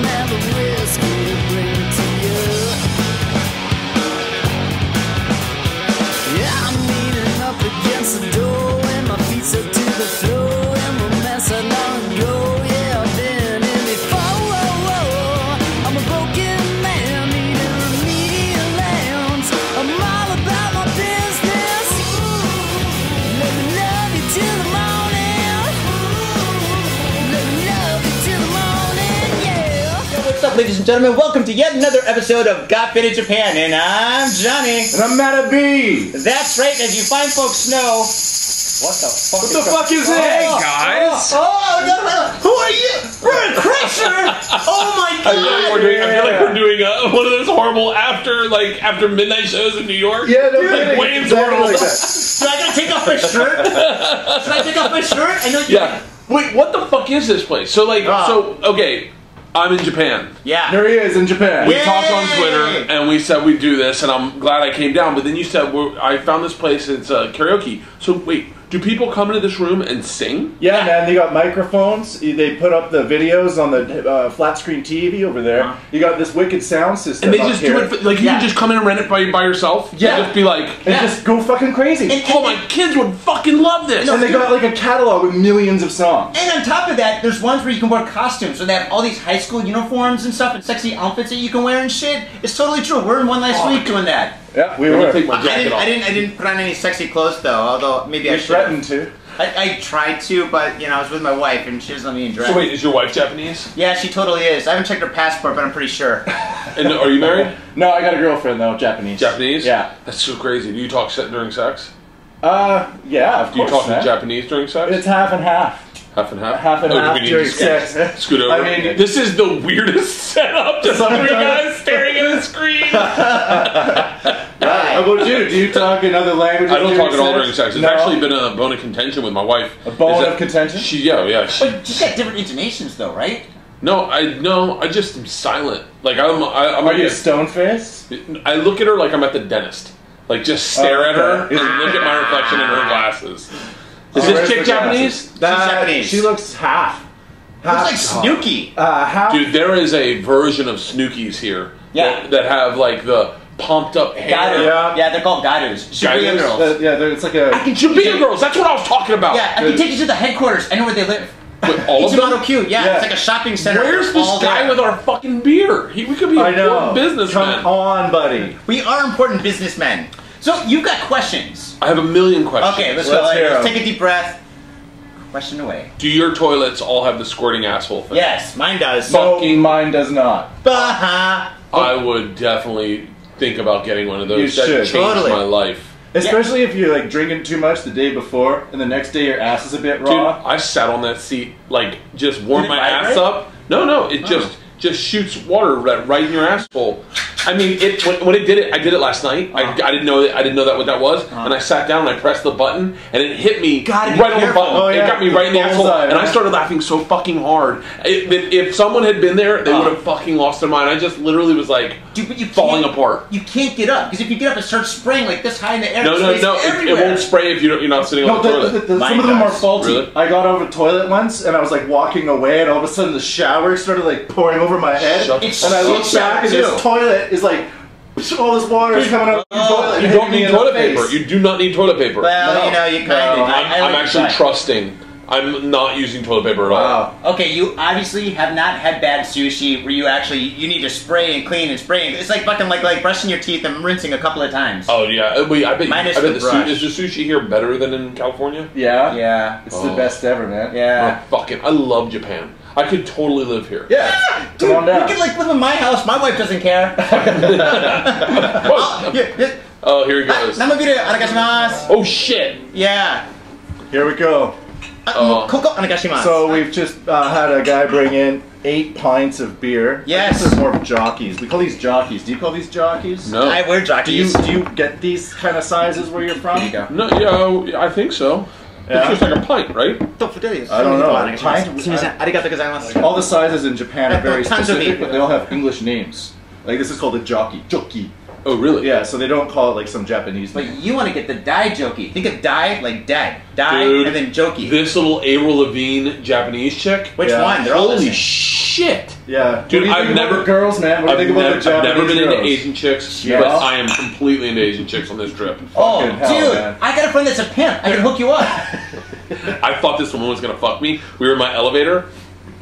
have a whiskey to bring to you. Yeah, I'm leaning up against the door and my feet up to the floor and the mess I long ago. Yeah, I've been in before. I'm a broken man needing remedial lands. I'm all about my business. Let me love you till the morning. Let me love you till the morning, yeah. What's up, ladies and gentlemen? Welcome to yet another episode of Got Bit in Japan, and I'm Johnny. And I'm Matt B. That's right, as you fine folks know. What the fuck? What the fuck is it? Hey guys! Oh, who are you? Bert Kreischer! Oh my god! I feel like we're doing one of those horrible after midnight shows in New York. Yeah, no, like Wayne's exactly World. like that. So I gotta take off my shirt? Should I take off my shirt? I know you. Yeah. Wait, what the fuck is this place? So okay, I'm in Japan. Yeah. There he is in Japan. We talked on Twitter and we said we'd do this, and I'm glad I came down. But then you said I found this place. It's karaoke. So wait, do people come into this room and sing? Yeah, man, they got microphones. They put up the videos on the flat screen TV over there. You got this wicked sound system. And they just do it like you can just come in and rent it by yourself. Yeah. And just be like, and just go fucking crazy. oh, my kids would fucking love this. And they got like a catalog with millions of songs. And on top of that, there's ones where you can wear costumes, so they have all these high school uniforms and stuff and sexy outfits that you can wear and shit. It's totally true. We're in one last week doing that. Yeah, we I'm were. gonna take my jacket off. I didn't put on any sexy clothes though, although maybe I You should. threatened to. I tried to, but I was with my wife and she doesn't let me in dress. So wait, is your wife Japanese? Yeah, she totally is. I haven't checked her passport, but I'm pretty sure. And are you married? No, I got a girlfriend though, Japanese. Japanese? Yeah. That's so crazy. Do you talk during sex? Yeah, of Do you course. talk man. Japanese during sex? It's half and half. Half and half? Half and do half we need during to sex. Scoot over. I mean, this is the weirdest setup. Just three guys staring at a screen. How about you? Do you talk in other languages? I don't during talk at all during sex. It's No? actually been a bone of contention with my wife. A bone Is that of contention? Yeah. But you got different intonations though, right? No, I just am silent. Like I'm Are you a stone face? I look at her like I'm at the dentist. Like just stare at her okay. and look at my reflection in her glasses. Is Oh, this where's chick the Japanese? glasses? Japanese. She looks half. Looks like Snooki. Half. Dude, there is a version of Snookies here. Yeah. That have like the pumped up hair. Garu. Yeah, they're called Garus. Shibuya Garus? girls. It's like a. Shibuya girls, that's what I was talking about. Yeah, I can take you to the headquarters. I know where they live. With all of them? Ichimato Q. Yeah, Yeah. it's like a shopping center. Where's this all guy there. with our fucking beer? We could be I know. important businessmen. Come on, buddy. We are important businessmen. So you've got questions. I have a million questions. Okay, let's Let's go. hear Let's 'em. take a deep breath. Question away. Do your toilets all have the squirting asshole thing? Yes, mine does. No, Fucking- mine does not. Bah-ha. I would definitely think about getting one of those. You That should. changed Totally. my life. Especially if you're like drinking too much the day before, and the next day your ass is a bit Dude, raw. I sat on that seat, like, just warmed Did it my ass vibrate? up. No, it just shoots water right in your asshole. I mean, when it did it, I did it last night. I didn't know that what that was, and I sat down and I pressed the button, and it hit me Gotta be right on the careful. button. Oh, It yeah. got me right in the asshole, Bullseye, and I man. started laughing so fucking hard. If someone had been there, they would have fucking lost their mind. I just literally was like Dude, but you falling can't- apart. You can't get up, because if you get up, it starts spraying like this high in the air. No, It sprays it everywhere. won't spray if you're not sitting on No, the toilet. some Mine of them are does. faulty. Really? I got over the toilet once, and I was like walking away, and all of a sudden the shower started like pouring over my head, Shut It's and I shit looked back, and shower, this too. toilet is like all this water is coming out of the toilet. You and don't hitting me need in the toilet face. paper. You do not need toilet paper. Well, No. you kind No, of. I'm actually trusting. I'm not using toilet paper at all. Wow. Okay, you obviously have not had bad sushi where you need to spray and clean and spray. It's like fucking like brushing your teeth and rinsing a couple of times. Oh yeah, wait. I bet. Minus I bet the the brush. is the sushi here better than in California? Yeah. Yeah. It's the Oh. best ever, man. Yeah. Oh, fucking, I love Japan. I could totally live here. Yeah. Dude, Come on down. you can like live in my house. My wife doesn't care. Whoa. Oh, here he goes. Namabiru, onegaishimasu. Oh shit. Yeah. Here we go. Koko, onegaishimasu. So we've just had a guy bring in 8 pints of beer. Yes. This is more of jockeys. We call these jockeys. Do you call these jockeys? No. I wear jockeys. Do you get these kind of sizes where you're from? There you go. No. Yeah. I think so. Yeah. It's just like a pint, right? I don't know. Arigatou gozaimasu. All the sizes in Japan are very Tons of specific, people. but they all have English names. Like this is called a jockey. Jockey. Oh, really? Yeah, so they don't call it like some Japanese But name. you want to get the dai joki. Think of dai like dad. Dai Dude, and then joki. This little Avril Lavigne Japanese chick. Which Yeah. one? They're all the Holy same. shit. Yeah, Dude, I've never girls, man. What do you think about the Japanese I've never been into girls? Asian chicks, Yeah. but I am completely into Asian chicks on this trip. Oh, Fucking hell, dude, man. I got a friend that's a pimp. I can hook you up. I thought this woman was gonna fuck me. We were in my elevator.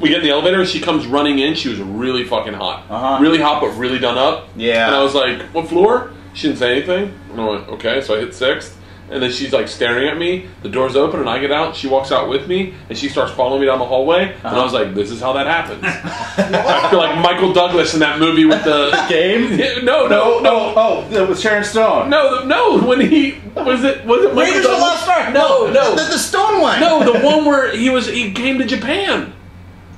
We get in the elevator and she comes running in. She was really fucking hot. Really hot, but really done up. Yeah. And I was like, what floor? She didn't say anything. And I went, okay. So I hit 6th. And then she's like staring at me. The door's open and I get out. She walks out with me and she starts following me down the hallway. And I was like, this is how that happens. I feel like Michael Douglas in that movie with the Game? No. Oh, it was Sharon Stone. No. When he was it Michael Raiders of the Douglas? Lost Ark. No. The stone one. No, the one where he came to Japan.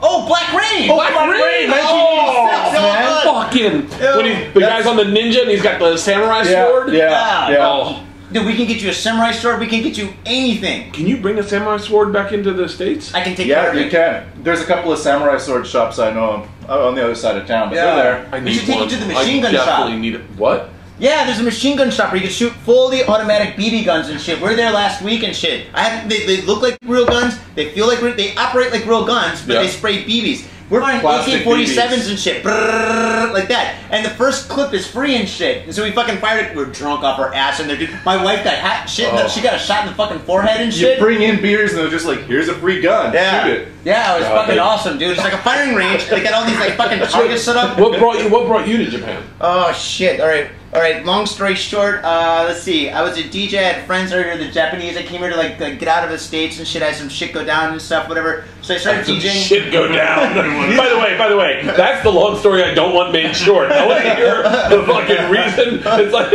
Oh, Black Rain. Oh, Black Rain, 1986, man. Fucking when the guy's on the ninja and he's got the samurai sword. Yeah. Oh. Dude, we can get you a samurai sword. We can get you anything. Can you bring a samurai sword back into the States? I can take care Yeah, of you it. can. There's a couple of samurai sword shops I know on the other side of town, but Yeah. they're there. I We need should take you one. to the machine gun I shop. definitely need it. What? Yeah, there's a machine gun shop where you can shoot fully automatic BB guns and shit. We were there last week and shit. They look like real guns. They feel like they operate like real guns, but Yeah. they spray BBs. We're buying Plastic AK-47s BBs. and shit, brrrr, like that. And the first clip is free and shit. And so we fucking fired it. We're drunk off our ass, and there, dude. My wife got shit. Oh. She got a shot in the fucking forehead and You shit. bring in beers and they're just like, here's a free gun. Yeah, Shoot it. yeah, it was God, fucking they- awesome, dude. It's like a firing range. They got all these like fucking targets set up. What brought you to Japan? Oh shit! All right. Long story short, let's see. I was a DJ. I had friends over here, the Japanese. I came here to like get out of the States and shit. I had some shit go down and stuff, whatever. So I started Some DJing. shit go down. By the way, that's the long story I don't want made short. I want to hear the fucking reason. It's like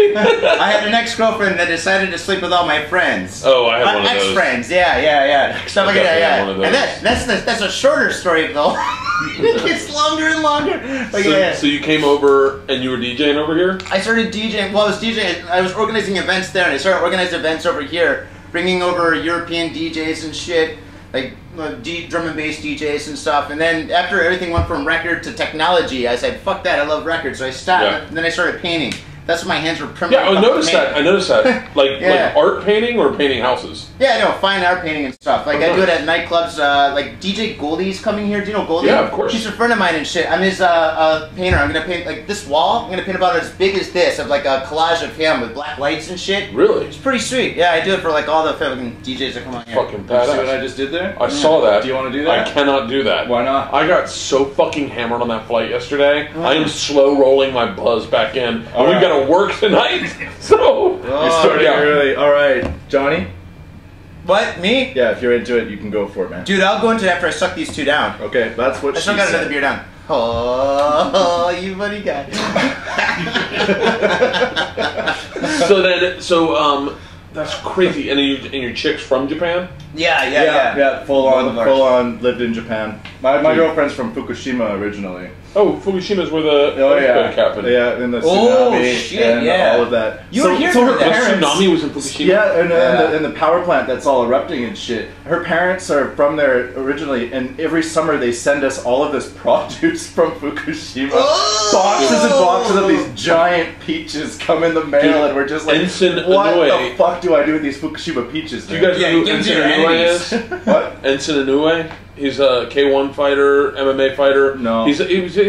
I had an ex-girlfriend that decided to sleep with all my friends. Oh, I had one of those. Ex-friends, yeah. Stuff like that, definitely had yeah. one of those. And that's a shorter story though. It gets longer and longer. But yeah. So you came over and you were DJing over here? I started DJing. Well, I was DJing. I was organizing events there, and I started organizing events over here, bringing over European DJs and shit, like drum and bass DJs and stuff. And then after everything went from record to technology, I said, "Fuck that! I love records." So I stopped. Yeah. And then I started painting. That's when my hands were primitive. Yeah, I noticed that. Like Yeah. like art painting or painting houses? Yeah, no, fine art painting and stuff. Like I do it at nightclubs. Like DJ Goldie's coming here. Do you know Goldie? Yeah, of course. He's a friend of mine and shit. I'm his painter. I'm gonna paint like this wall. I'm gonna paint about as big as this of like a collage of him with black lights and shit. Really? It's pretty sweet. Yeah, I do it for like all the fucking DJs that come on here. Fucking Did you see what badass. I just did there? I saw that. Do you want to do that? I cannot do that. Why not? I got so fucking hammered on that flight yesterday. I am slow rolling my buzz back in. And All we've right. got to work tonight. So You're starting yeah. early. All right, Johnny? What? Me? Yeah, if you're into it, you can go for it, man. Dude, I'll go into it after I suck these two down. Okay, that's what I she still got said. another beer down. Oh, you funny guy. So that's crazy. And your chick's from Japan? Yeah. full Both of ours. on, lived in Japan. My girlfriend's from Fukushima originally. Oh, Fukushima's where the earthquake happened. Yeah, in the Oh, tsunami shit, and yeah. all of that. You were here so for her that. The parents, tsunami was in Fukushima? Yeah, Yeah. and the power plant that's all erupting and shit. Her parents are from there originally, and every summer they send us all of this produce from Fukushima. Oh! Boxes and boxes of these giant peaches come in the mail, Dude, and we're just like, Ensign what Inoue. the fuck do I do with these Fukushima peaches? Do you man?" guys Yeah, know who give Ensign your Inoue enemies. is? What? Ensign Inoue? He's a K1 fighter, MMA fighter. No. He's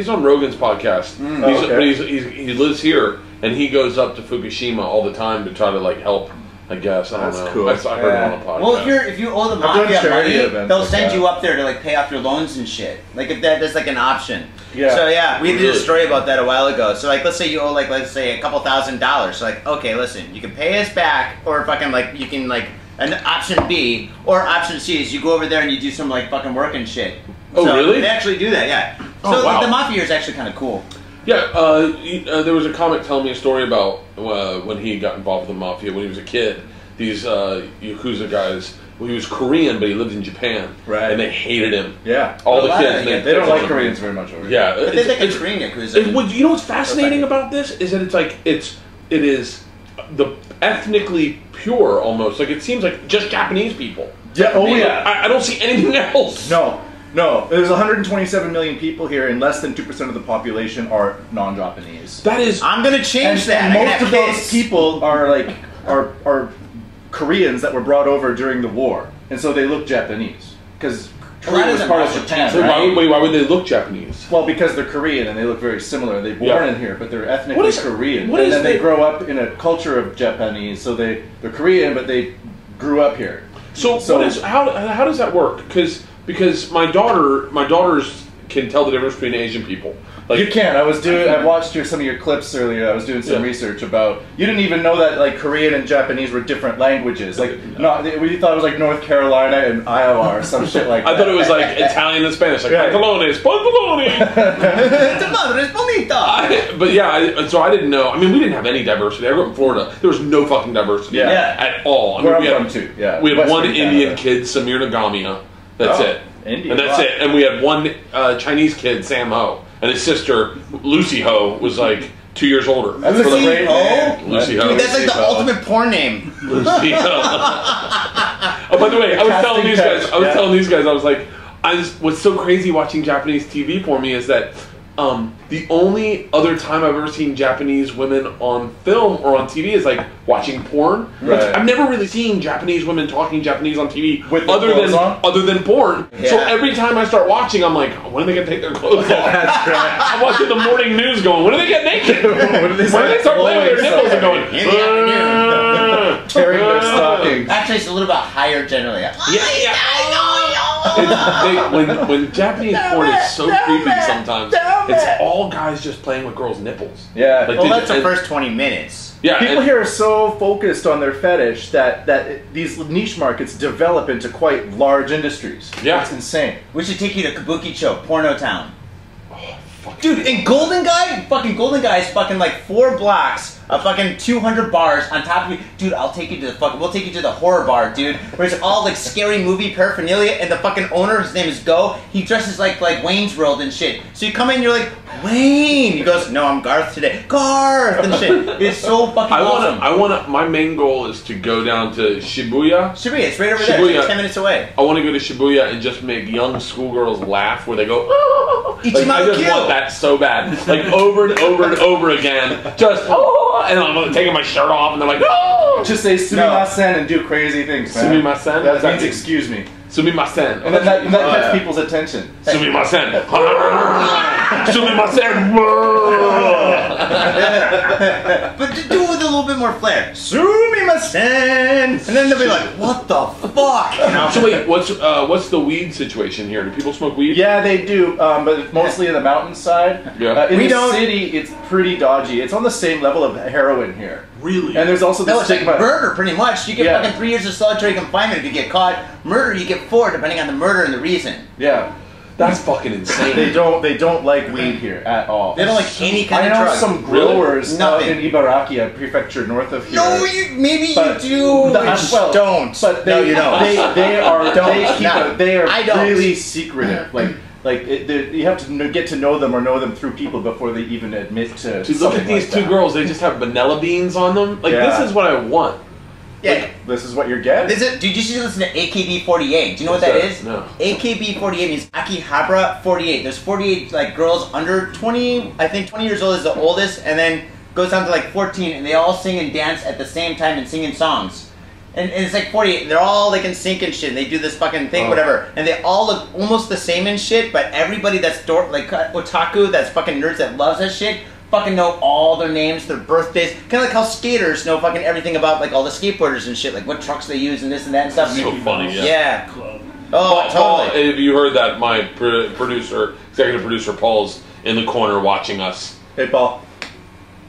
on Rogan's podcast. Oh, okay. But he lives here, and he goes up to Fukushima all the time to try to like help. I guess I don't That's know. cool. I heard it on a podcast. Well, if you owe the I've done mafia charity money, events they'll like send that. you up there to like pay off your loans and shit. Like if that's like an option. Yeah. So yeah, we did a Really? story about that a while ago. So like, let's say you owe like let's say a couple $1,000. So like, okay, listen, you can pay us back, or fucking like you can like an option B or option C is you go over there and you do some like fucking work and shit. Oh, So really? They actually do that, yeah. Oh, So wow. the mafia is actually kind of cool. Yeah, there was a comic telling me a story about when he got involved with the mafia when he was a kid. These Yakuza guys, well, he was Korean, but he lived in Japan. Right. And they hated him. Yeah. All the Well, kids. yeah, They don't like Koreans very much over here. Yeah. But they think it's Korean Yakuza. You know what's fascinating about this? Is that it is the ethnically pure almost. Like it seems like just Japanese people. Yeah, oh yeah. I don't see anything else. No. There's 127 million people here, and less than 2% of the population are non-Japanese. That is... I'm gonna change that. And I'm gonna most of have those kids. people are Koreans that were brought over during the war, and so they look Japanese because Korea was part of Japan, So right? why would they look Japanese? Well, because they're Korean and they look very similar. They're born in here, but they're ethnically Korean. what And is then they the- grow up in a culture of Japanese, so they're Korean, but they grew up here. So how does that work? Because my daughters can tell the difference between Asian people. Like, You can. I watched some of your clips earlier. I was doing some research about. You didn't even know that like Korean and Japanese were different languages. Like, we thought it was like North Carolina and Iowa or some shit like that. I thought it was like Italian and Spanish, like pantalones, pantaloni. But yeah, so I didn't know. I mean, we didn't have any diversity. I grew up in Florida. There was no fucking diversity at all. I mean, Where I'm from too. Yeah, we had Western one Indian Canada. kid, Samir Nagamia. That's it. Indian. And that's it. And we had one Chinese kid, Sam Ho, and his sister Lucy Ho was like 2 years older. That's Lucy a great Ho? name. Lucy Ho. Dude, that's like the ultimate porn name. Lucy Ho. Oh, by the way, I was telling these guys, I was like, what's so crazy watching Japanese TV for me is that the only other time I've ever seen Japanese women on film or on TV is like watching porn. Right. I've never really seen Japanese women talking Japanese on TV With their clothes on? other than porn. Yeah. So every time I start watching, I'm like, when are they gonna take their clothes off? That's great. I'm watching the morning news going, when do they get naked? When do they start playing with their nipples and going, In the afternoon. Tearing their stockings. Actually, it's a little bit higher generally. When Japanese porn is so creepy sometimes, it's all guys just playing with girls' nipples. Yeah. Like, Well, that's the first 20 minutes. Yeah, People here are so focused on their fetish that these niche markets develop into quite large industries. Yeah. It's insane. We should take you to Kabukicho, Porno Town. Dude, in Golden Guy, fucking Golden Guy is fucking like 4 blocks of fucking 200 bars on top of you. Dude, we'll take you to the horror bar, dude, where it's all like scary movie paraphernalia, and the fucking owner, his name is Go, he dresses like Wayne's World and shit. So you come in, you're like, Wayne! He goes, no, I'm Garth today. Garth! And shit. It's so fucking awesome. My main goal is to go down to Shibuya. Shibuya, it's right over there. It's like 10 minutes away. I want to go to Shibuya and just make young schoolgirls laugh where they go, oh! Like, I just want that so bad. Like, over and over and over again. Just, oh! And I'm taking my shirt off and they're like, oh! Just say sumimasen and do crazy things, man. Sumimasen? That means excuse me. Sumimasen. And then that gets people's attention. Sumimasen. Sumimasen. But to do it with a little bit more flair. Sumimasen! And then they'll be like, what the fuck? You know? So wait, what's the weed situation here? Do people smoke weed? Yeah, they do, but it's mostly in the mountainside. Yeah. In the city, it's pretty dodgy. It's on the same level of heroin here. Really? And there's also No, this it's like stigma. murder, pretty much. You get fucking 3 years of solitary confinement if you get caught. Murder, you get 4, depending on the murder and the reason. Yeah. That's fucking insane. They don't like weed here at all. They don't like any kind of I know drug. some growers Nothing. in Ibaraki, a prefecture north of here. No, maybe you do. Well, don't. But no, you don't. They are. Don't. They are I don't. really secretive. You have to get to know them or know them through people before they even admit to. Dude, look at these two girls. They just have vanilla beans on them. Like, Yeah. this is what I want. Yeah. This is what you're getting. Dude, you should listen to AKB48. Do you know what that is? No. AKB48 means Akihabara 48. There's 48 like girls under 20. I think 20 years old is the oldest, and then goes down to like 14, and they all sing and dance at the same time and singing songs. And it's like 48, and they're all like in sync and shit, and they do this fucking thing, whatever. And they all look almost the same and shit, but everybody that's otaku, that's fucking nerds that loves that shit, fucking know all their names, their birthdays. Kind of like how skaters know fucking everything about like all the skateboarders and shit, like what trucks they use and this and that and stuff. So funny, yeah. Yeah. Club. Oh, Paul, totally. have you heard that my executive producer Paul's in the corner watching us? Hey, Paul.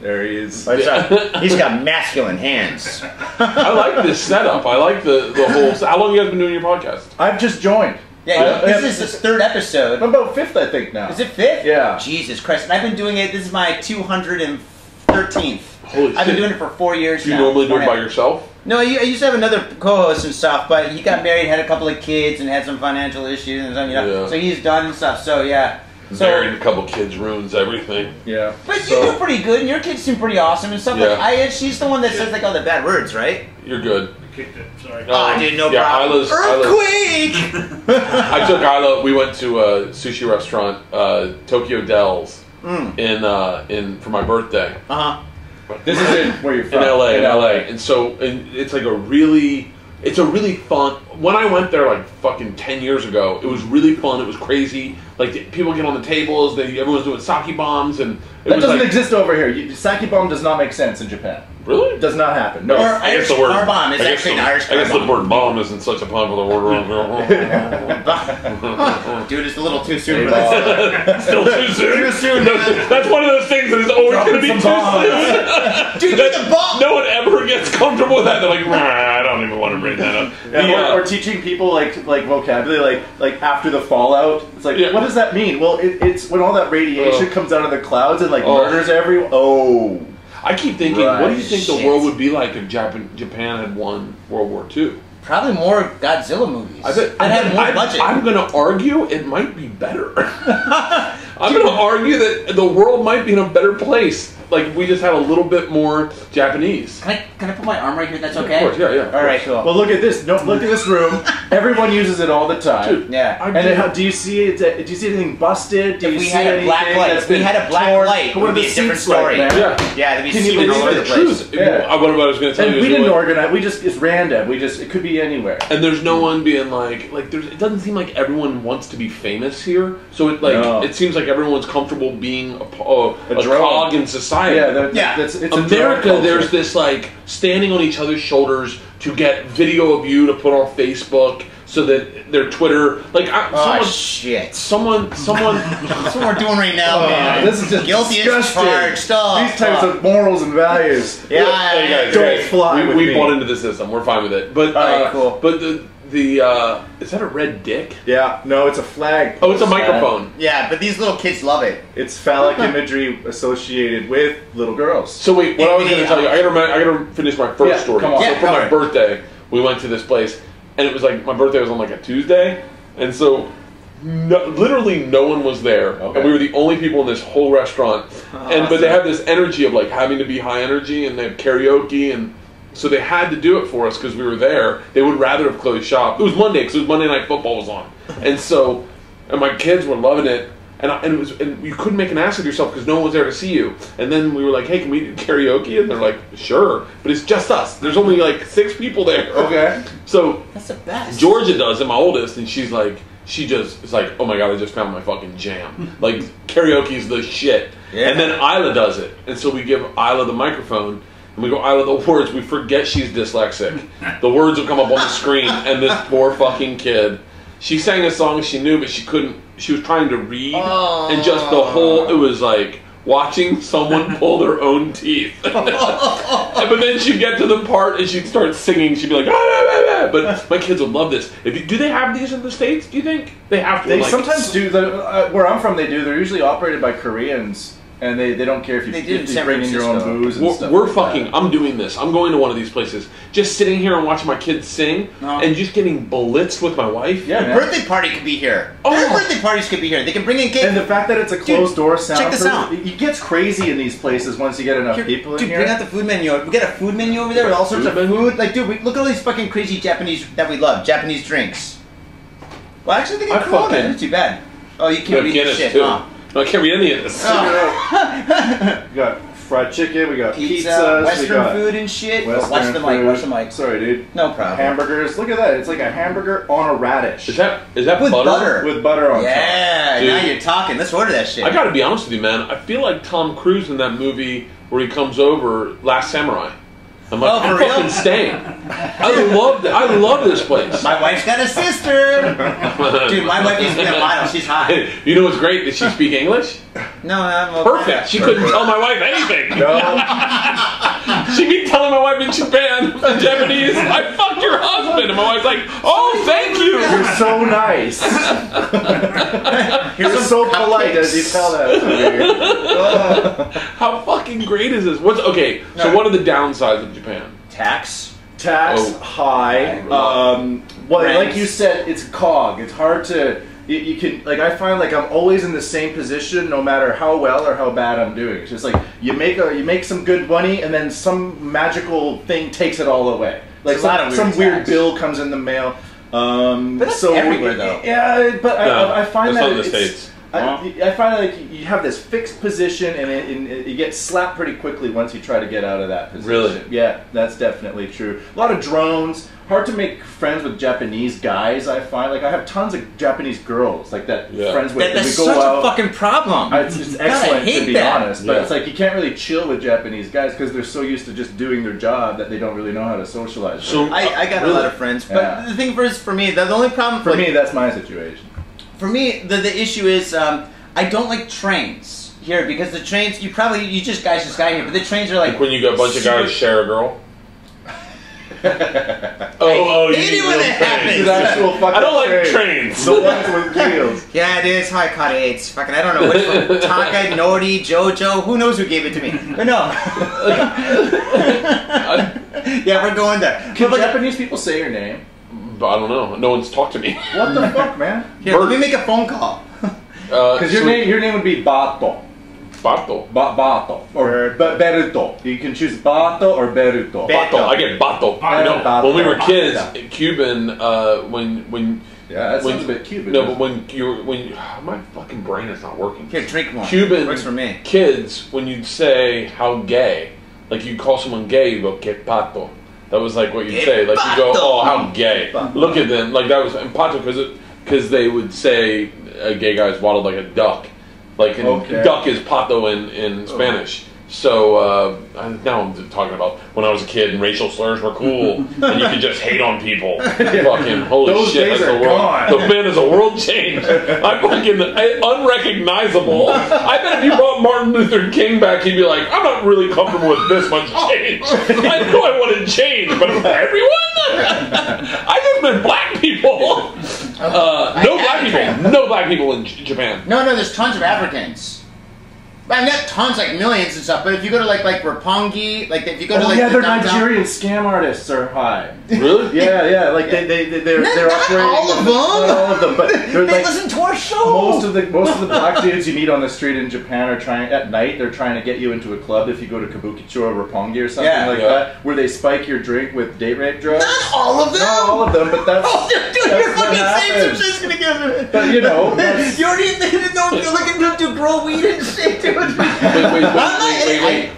There he is. He's got masculine hands. I like this setup. I like the whole... How long have you guys been doing your podcast? I've just joined. Yeah, this is his 3rd episode. I'm about 5th, I think, now. Is it 5th? Yeah. Jesus Christ. And I've been doing it, this is my 213th. Holy I've been shit. doing it for 4 years Do you now. normally do it by yourself? No, I used to have another co-host and stuff, but he got married, had a couple of kids, and had some financial issues and stuff, you know. Yeah. So he's done and stuff, so yeah. So, Married a couple kids ruins everything. Yeah. but you do pretty good, and your kids seem pretty awesome and stuff. Yeah. Like, she's the one that says like all the bad words, right? You're good. Kicked it. Sorry. Oh, dude, no yeah, problem. Earthquake! I took Isla. We went to a sushi restaurant, Tokyo Dells, for my birthday. This is where you're from. In LA. And so it's like it's a really fun, when I went there like fucking 10 years ago, it was really fun. It was crazy. Like people get on the tables. Everyone's doing sake bombs, and that doesn't exist over here. Sake bomb does not make sense in Japan. Really? It does not happen. No. Or I guess the word car bomb is actually an Irish car I guess bomb. the word bomb isn't such a popular word around here. Dude, it's a little too soon. Still too soon. Too soon, No, man. that's one of those things that is always going to be too soon. Dude, the bomb. No one ever gets comfortable with that. They're like, I don't even want to bring that up. Yeah, or teaching people like vocabulary, like after the fallout. It's like, what does that mean? Well, it's when all that radiation comes out of the clouds and like murders everyone. Oh. I keep thinking, what do you think the world would be like if Japan had won World War II? Probably more Godzilla movies. That had more budget. I'm going to argue it might be better. I'm going to argue that the world might be in a better place. Like, we just had a little bit more Japanese. Can I put my arm right here? That's okay? Of course, yeah. All right, cool. Well, look at this. Look at this room. Everyone uses it all the time. Dude, yeah. And then, do you see it? Do you see anything busted? Do you see anything if we had a black light, it would be a different story. Man? Yeah, there'd be Can you semen all believe over it? the place. Yeah. What I was going to tell And you we is didn't organize. It's random. It could be anywhere. And there's no one being like it doesn't seem like everyone wants to be famous here. So it seems like everyone's comfortable being a cog in society. It's America, there's this like standing on each other's shoulders to get video of you to put on Facebook so that their Twitter, shit. Someone. That's what we're doing right now, man. This is just guilty disgusting. as charged. These types of morals and values. Yeah, don't fly with we me. bought into the system. We're fine with it. But cool. But the is that a red dick? Yeah, no, it's a flag. Oh, it's a microphone. Yeah, but these little kids love it. It's phallic imagery associated with little girls. So wait, what I was going to tell you, I gotta finish my first story. Come on. So for my birthday, we went to this place, and it was like my birthday was on like a Tuesday, and so literally no one was there, and we were the only people in this whole restaurant. But they have this energy of like having to be high energy, and they have karaoke and. So they had to do it for us because we were there. They would rather have closed shop. It was Monday because it was Monday Night Football was on, and my kids were loving it. And you couldn't make an ass of yourself because no one was there to see you. And then we were like, "Hey, can we do karaoke?" And they're like, "Sure," but it's just us. There's only like 6 people there. Okay. So that's the best. Georgia does it, my oldest, and she's like, it's like, "Oh my god, I just found my fucking jam." Like karaoke's the shit. Yeah. And then Isla does it, and so we give Isla the microphone. And we go out of the words. We forget she's dyslexic. The words will come up on the screen, and this poor fucking kid. She sang a song she knew, but she couldn't. She was trying to read, and just the whole. It was like watching someone pull their own teeth. But then she'd get to the part, and she'd start singing. She'd be like, ah. But my kids would love this. Do they have these in the States? Do you think they have to? They sometimes do. Where I'm from, they do. They're usually operated by Koreans. And they don't care if you bring in your own booze and stuff. We're fucking. I'm doing this. I'm going to one of these places. Just sitting here and watching my kids sing, and just getting blitzed with my wife. Yeah, man. Birthday party could be here. Their birthday parties could be here. They can bring in cake. And the fact that it's a closed door sound. Check this out. It gets crazy in these places once you get enough people in here. Bring out the food menu. We got a food menu over there with all sorts of food. Like, dude, look at all these fucking crazy Japanese that we love. Japanese drinks. Well, actually, they got Corona. That's too bad. Oh, you can't read this shit, huh? No, I can't read any of this. We got fried chicken, we got pizzas, Western food and shit. Watch the mic, watch the mic. Sorry, dude. No problem. Hamburgers. Look at that. It's like a hamburger on a radish. Is that with butter? With butter on top. Yeah, now you're talking. Let's order that shit. I gotta be honest with you, man. I feel like Tom Cruise in that movie where he comes over, Last Samurai. I'm like, I'm fucking staying. I love this place. My wife's got a sister. Dude, my wife used to be a model. She's hot. You know what's great? Did she speak English? No, I'm okay. Perfect. She couldn't tell my wife anything. No. She'd be telling my wife in Japan, in Japanese, "I fucked your husband." And my wife's like, "Oh, thank you. You're so nice." You're so polite as you tell that. How fucking great is this? What are the downsides of Japan? Tax high. Like you said, it's cog. It's hard to. You can I find like I'm always in the same position no matter how well or how bad I'm doing. It's just like you make some good money and then some magical thing takes it all away. Like some weird bill comes in the mail. But that's everywhere though. Yeah, but I find that's that not in the States. I find like you have this fixed position, and you get slapped pretty quickly once you try to get out of that position. Really? Yeah, that's definitely true. A lot of drones. Hard to make friends with Japanese guys. I find like I have tons of Japanese girls like that. Friends with. That's we go such out. a fucking problem. It's excellent to be honest, but Yeah. it's like you can't really chill with Japanese guys because they're so used to just doing their job that they don't really know how to socialize. So I got a lot of friends, but the thing for me, the only problem for me, that's my situation. For me, the issue is I don't like trains here because the trains you just got here, but the trains are like when you got a bunch of guys share a girl. Maybe when it happens. I don't like trains. The ones with wheels. Yeah, dude, it's how I caught AIDS. Fucking, I don't know which one. Taka, Nori, Jojo, who knows who gave it to me? But no. Yeah, we're going there. Can Japanese people say your name? I don't know. No one's talked to me. What the fuck, man? Here, let me make a phone call. Because your name would be Bato. Bato. Bato. Or Beruto. You can choose Bato or Beruto. Bato. I get Bato. Bato. When we were kids, Cuban, when yeah, that sounds a bit Cuban. No, but when my fucking brain is not working. Here, drink one. Cuban works for me. Kids, when you'd say how gay, like you call someone gay, you go que pato. That was like what you'd say. Like you go, oh, how gay. Look at them. Like that was and pato because they would say a gay guy's waddled like a duck. Like duck is pato in Spanish. So now I'm talking about when I was a kid and racial slurs were cool and you could just hate on people. Fucking holy Those shit! days That's are the world. gone. The man is a world change. I'm fucking unrecognizable. I bet if you brought Martin Luther King back, he'd be like, I'm not really comfortable with this much change. I know I wanted change, but for everyone, I just meant black people. No black people in Japan. No, there's tons of Africans. I mean, not tons, like millions and stuff, but if you go to like Roppongi, like if you go to like they're downtown, Nigerian scam artists are high. Really? Yeah, like they're not operating. all of them. Not all of them, but they're they like listen to our show. most of the black dudes you meet on the street in Japan are trying at night. They're trying to get you into a club if you go to Kabukicho or Roppongi or something that, where they spike your drink with date rape drugs. Not all of them. Not all of them, but that's. Oh, dude, you're fucking saying some shit's gonna give it. But you know, you already know you're looking to grow weed and shit, dude.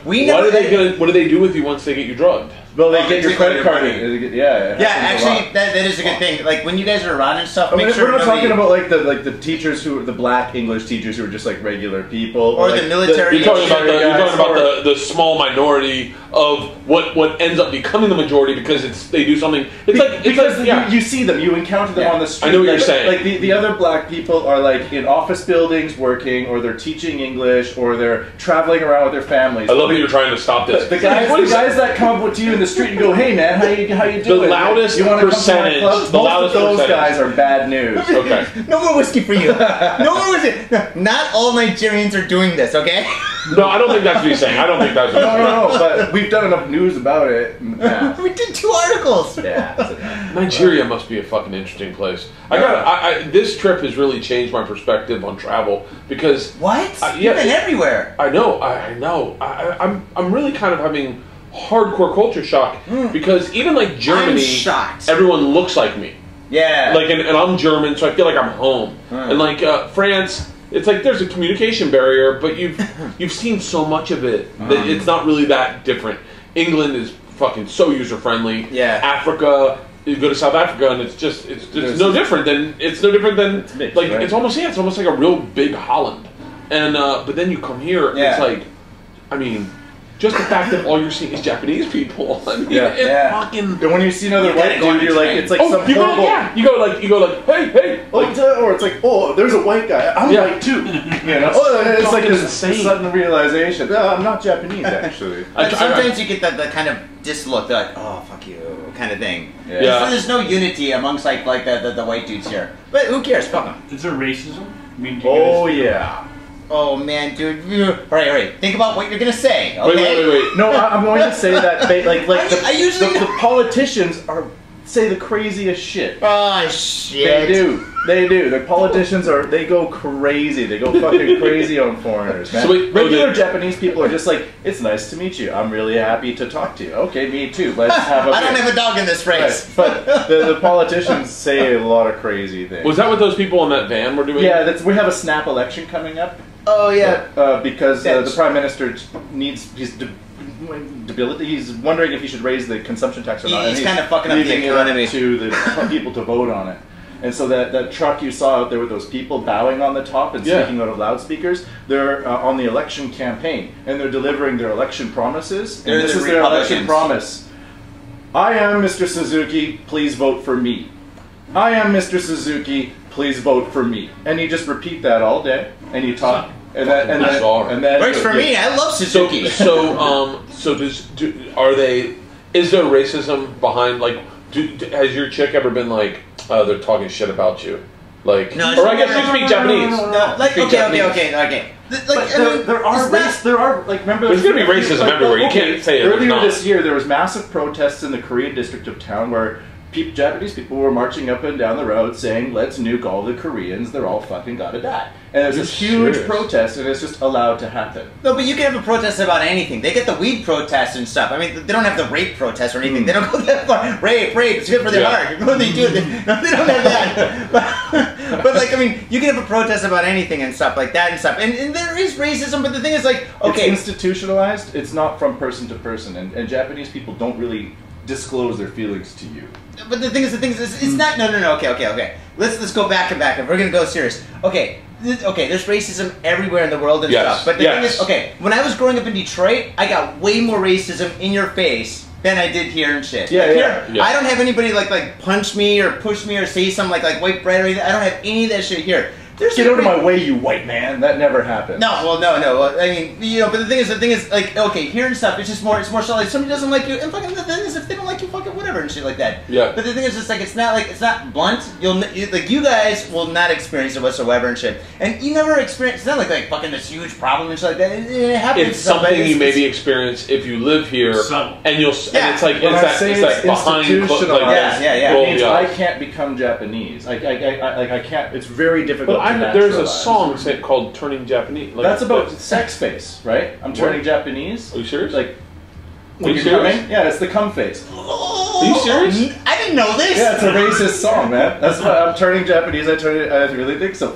Wait. What do they do with you once they get you drugged? Well, they get your credit card. Yeah, actually, that is a good thing. Like when you guys are around and stuff, I mean, make sure we're not talking about like the teachers the black English teachers who are just like regular people, or like the military. You're talking about the small minority of what ends up becoming the majority because they do something. You see them, you encounter them on the street. I know what you're saying. Like the other black people are like in office buildings working, or they're teaching English, or they're traveling around with their families. I love that you're trying to stop this. The guys that come up to you in the street and go, "Hey man, how you doing?" The loudest percentage. Most of those guys are bad news. Okay. No more whiskey for you. No more whiskey. Not all Nigerians are doing this, okay? No, I don't think that's what he's saying. I don't think that's what he's saying. No, but we've done enough news about it in the past. We did 2 articles. Yeah. Nigeria must be a fucking interesting place. This trip has really changed my perspective on travel because what? You've been everywhere. I know. I'm really kind of having hardcore culture shock because even like Germany, I'm shocked. Everyone looks like me. Yeah. Like and I'm German, so I feel like I'm home. And like France. It's like there's a communication barrier, but you've seen so much of it that it's not really that different. England is fucking so user friendly. Yeah. Africa, you go to South Africa and it's no different than mixed, like right? it's almost like a real big Holland. And but then you come here, and it's like, I mean, just the fact that all you're seeing is Japanese people. I mean, fucking. And when you see another white dude, you're like, it's like some horrible. You go like, hey, like, or it's like, oh, there's a white guy. I'm white too. You know, it's like this sudden realization. No, I'm not Japanese actually. Sometimes you get the kind of dislook. They're like, oh, fuck you, kind of thing. Yeah. So there's no unity amongst like the white dudes here. But who cares? Fuck them. Is there racism? I mean, yeah. Oh man, dude! All right. Think about what you're gonna say. Okay? Wait. No, I'm going to say that the politicians are say the craziest shit. Oh, shit. They do. The politicians they go crazy. They go fucking crazy on foreigners, man. So wait, regular Japanese people are just like, it's nice to meet you. I'm really happy to talk to you. Okay, me too. Let's have a I don't have a dog in this race. Right. But the politicians say a lot of crazy things. Was that what those people in that van were doing? Yeah, we have a snap election coming up. Oh, yeah. Because the Prime Minister he's wondering if he should raise the consumption tax or not. He's kind of fucking up the economy. To the people to vote on it. And so that truck you saw out there with those people bowing on the top and speaking out of loudspeakers, they're on the election campaign, and they're delivering their election promises. And this is their election promise. I am Mr. Suzuki, please vote for me. I am Mr. Suzuki, please vote for me. And you just repeat that all day, and you talk. And then works for me. I love Suzuki. Is there racism behind, like, has your chick ever been like, they're talking shit about you? Like, no, or I guess you speak Japanese. No, like, okay. There are like, remember, there's going to be racism everywhere. You can't say it. Earlier this year, there was massive protests in the Korean district of town where Japanese people were marching up and down the road saying, let's nuke all the Koreans, they're all fucking gotta die. And there's this huge protest, and it's just allowed to happen. No, but you can have a protest about anything. They get the weed protest and stuff. I mean, they don't have the rape protest or anything. They don't go that far. Rape, it's good for their heart. No, they do. No, they don't have that. But like, I mean, you can have a protest about anything and stuff like that and stuff. And there is racism, but the thing is, like, okay. It's institutionalized. It's not from person to person. And Japanese people don't really disclose their feelings to you. But the thing is, it's not. No. Okay. Let's go back and back. If we're gonna go serious, okay. There's racism everywhere in the world and stuff. But the thing is, okay. When I was growing up in Detroit, I got way more racism in your face than I did here and shit. Yeah. I don't have anybody like punch me or push me or say something like white bread or anything. I don't have any of that shit here. Get out of my way, you white man. That never happened. No. I mean, but the thing is, like, okay, here and stuff, it's more so like somebody doesn't like you, and fucking the thing is, if they don't like you, fucking whatever and shit like that. Yeah. But the thing is, it's not blunt. You guys will not experience it whatsoever and shit, and you never experience. It's not like fucking this huge problem and shit like that. It happens. It's something you maybe experience if you live here, and you'll. Yeah. And it's like behind. It means I can't become Japanese. I can't. It's very difficult. There's a song called "Turning Japanese." Like, that's about sex face, right? I'm turning Japanese. Are you serious? Like, when you're coming? Yeah, it's the cum face. Are you serious? I didn't know this. Yeah, it's a racist song, man. That's why I'm turning Japanese. I really think so.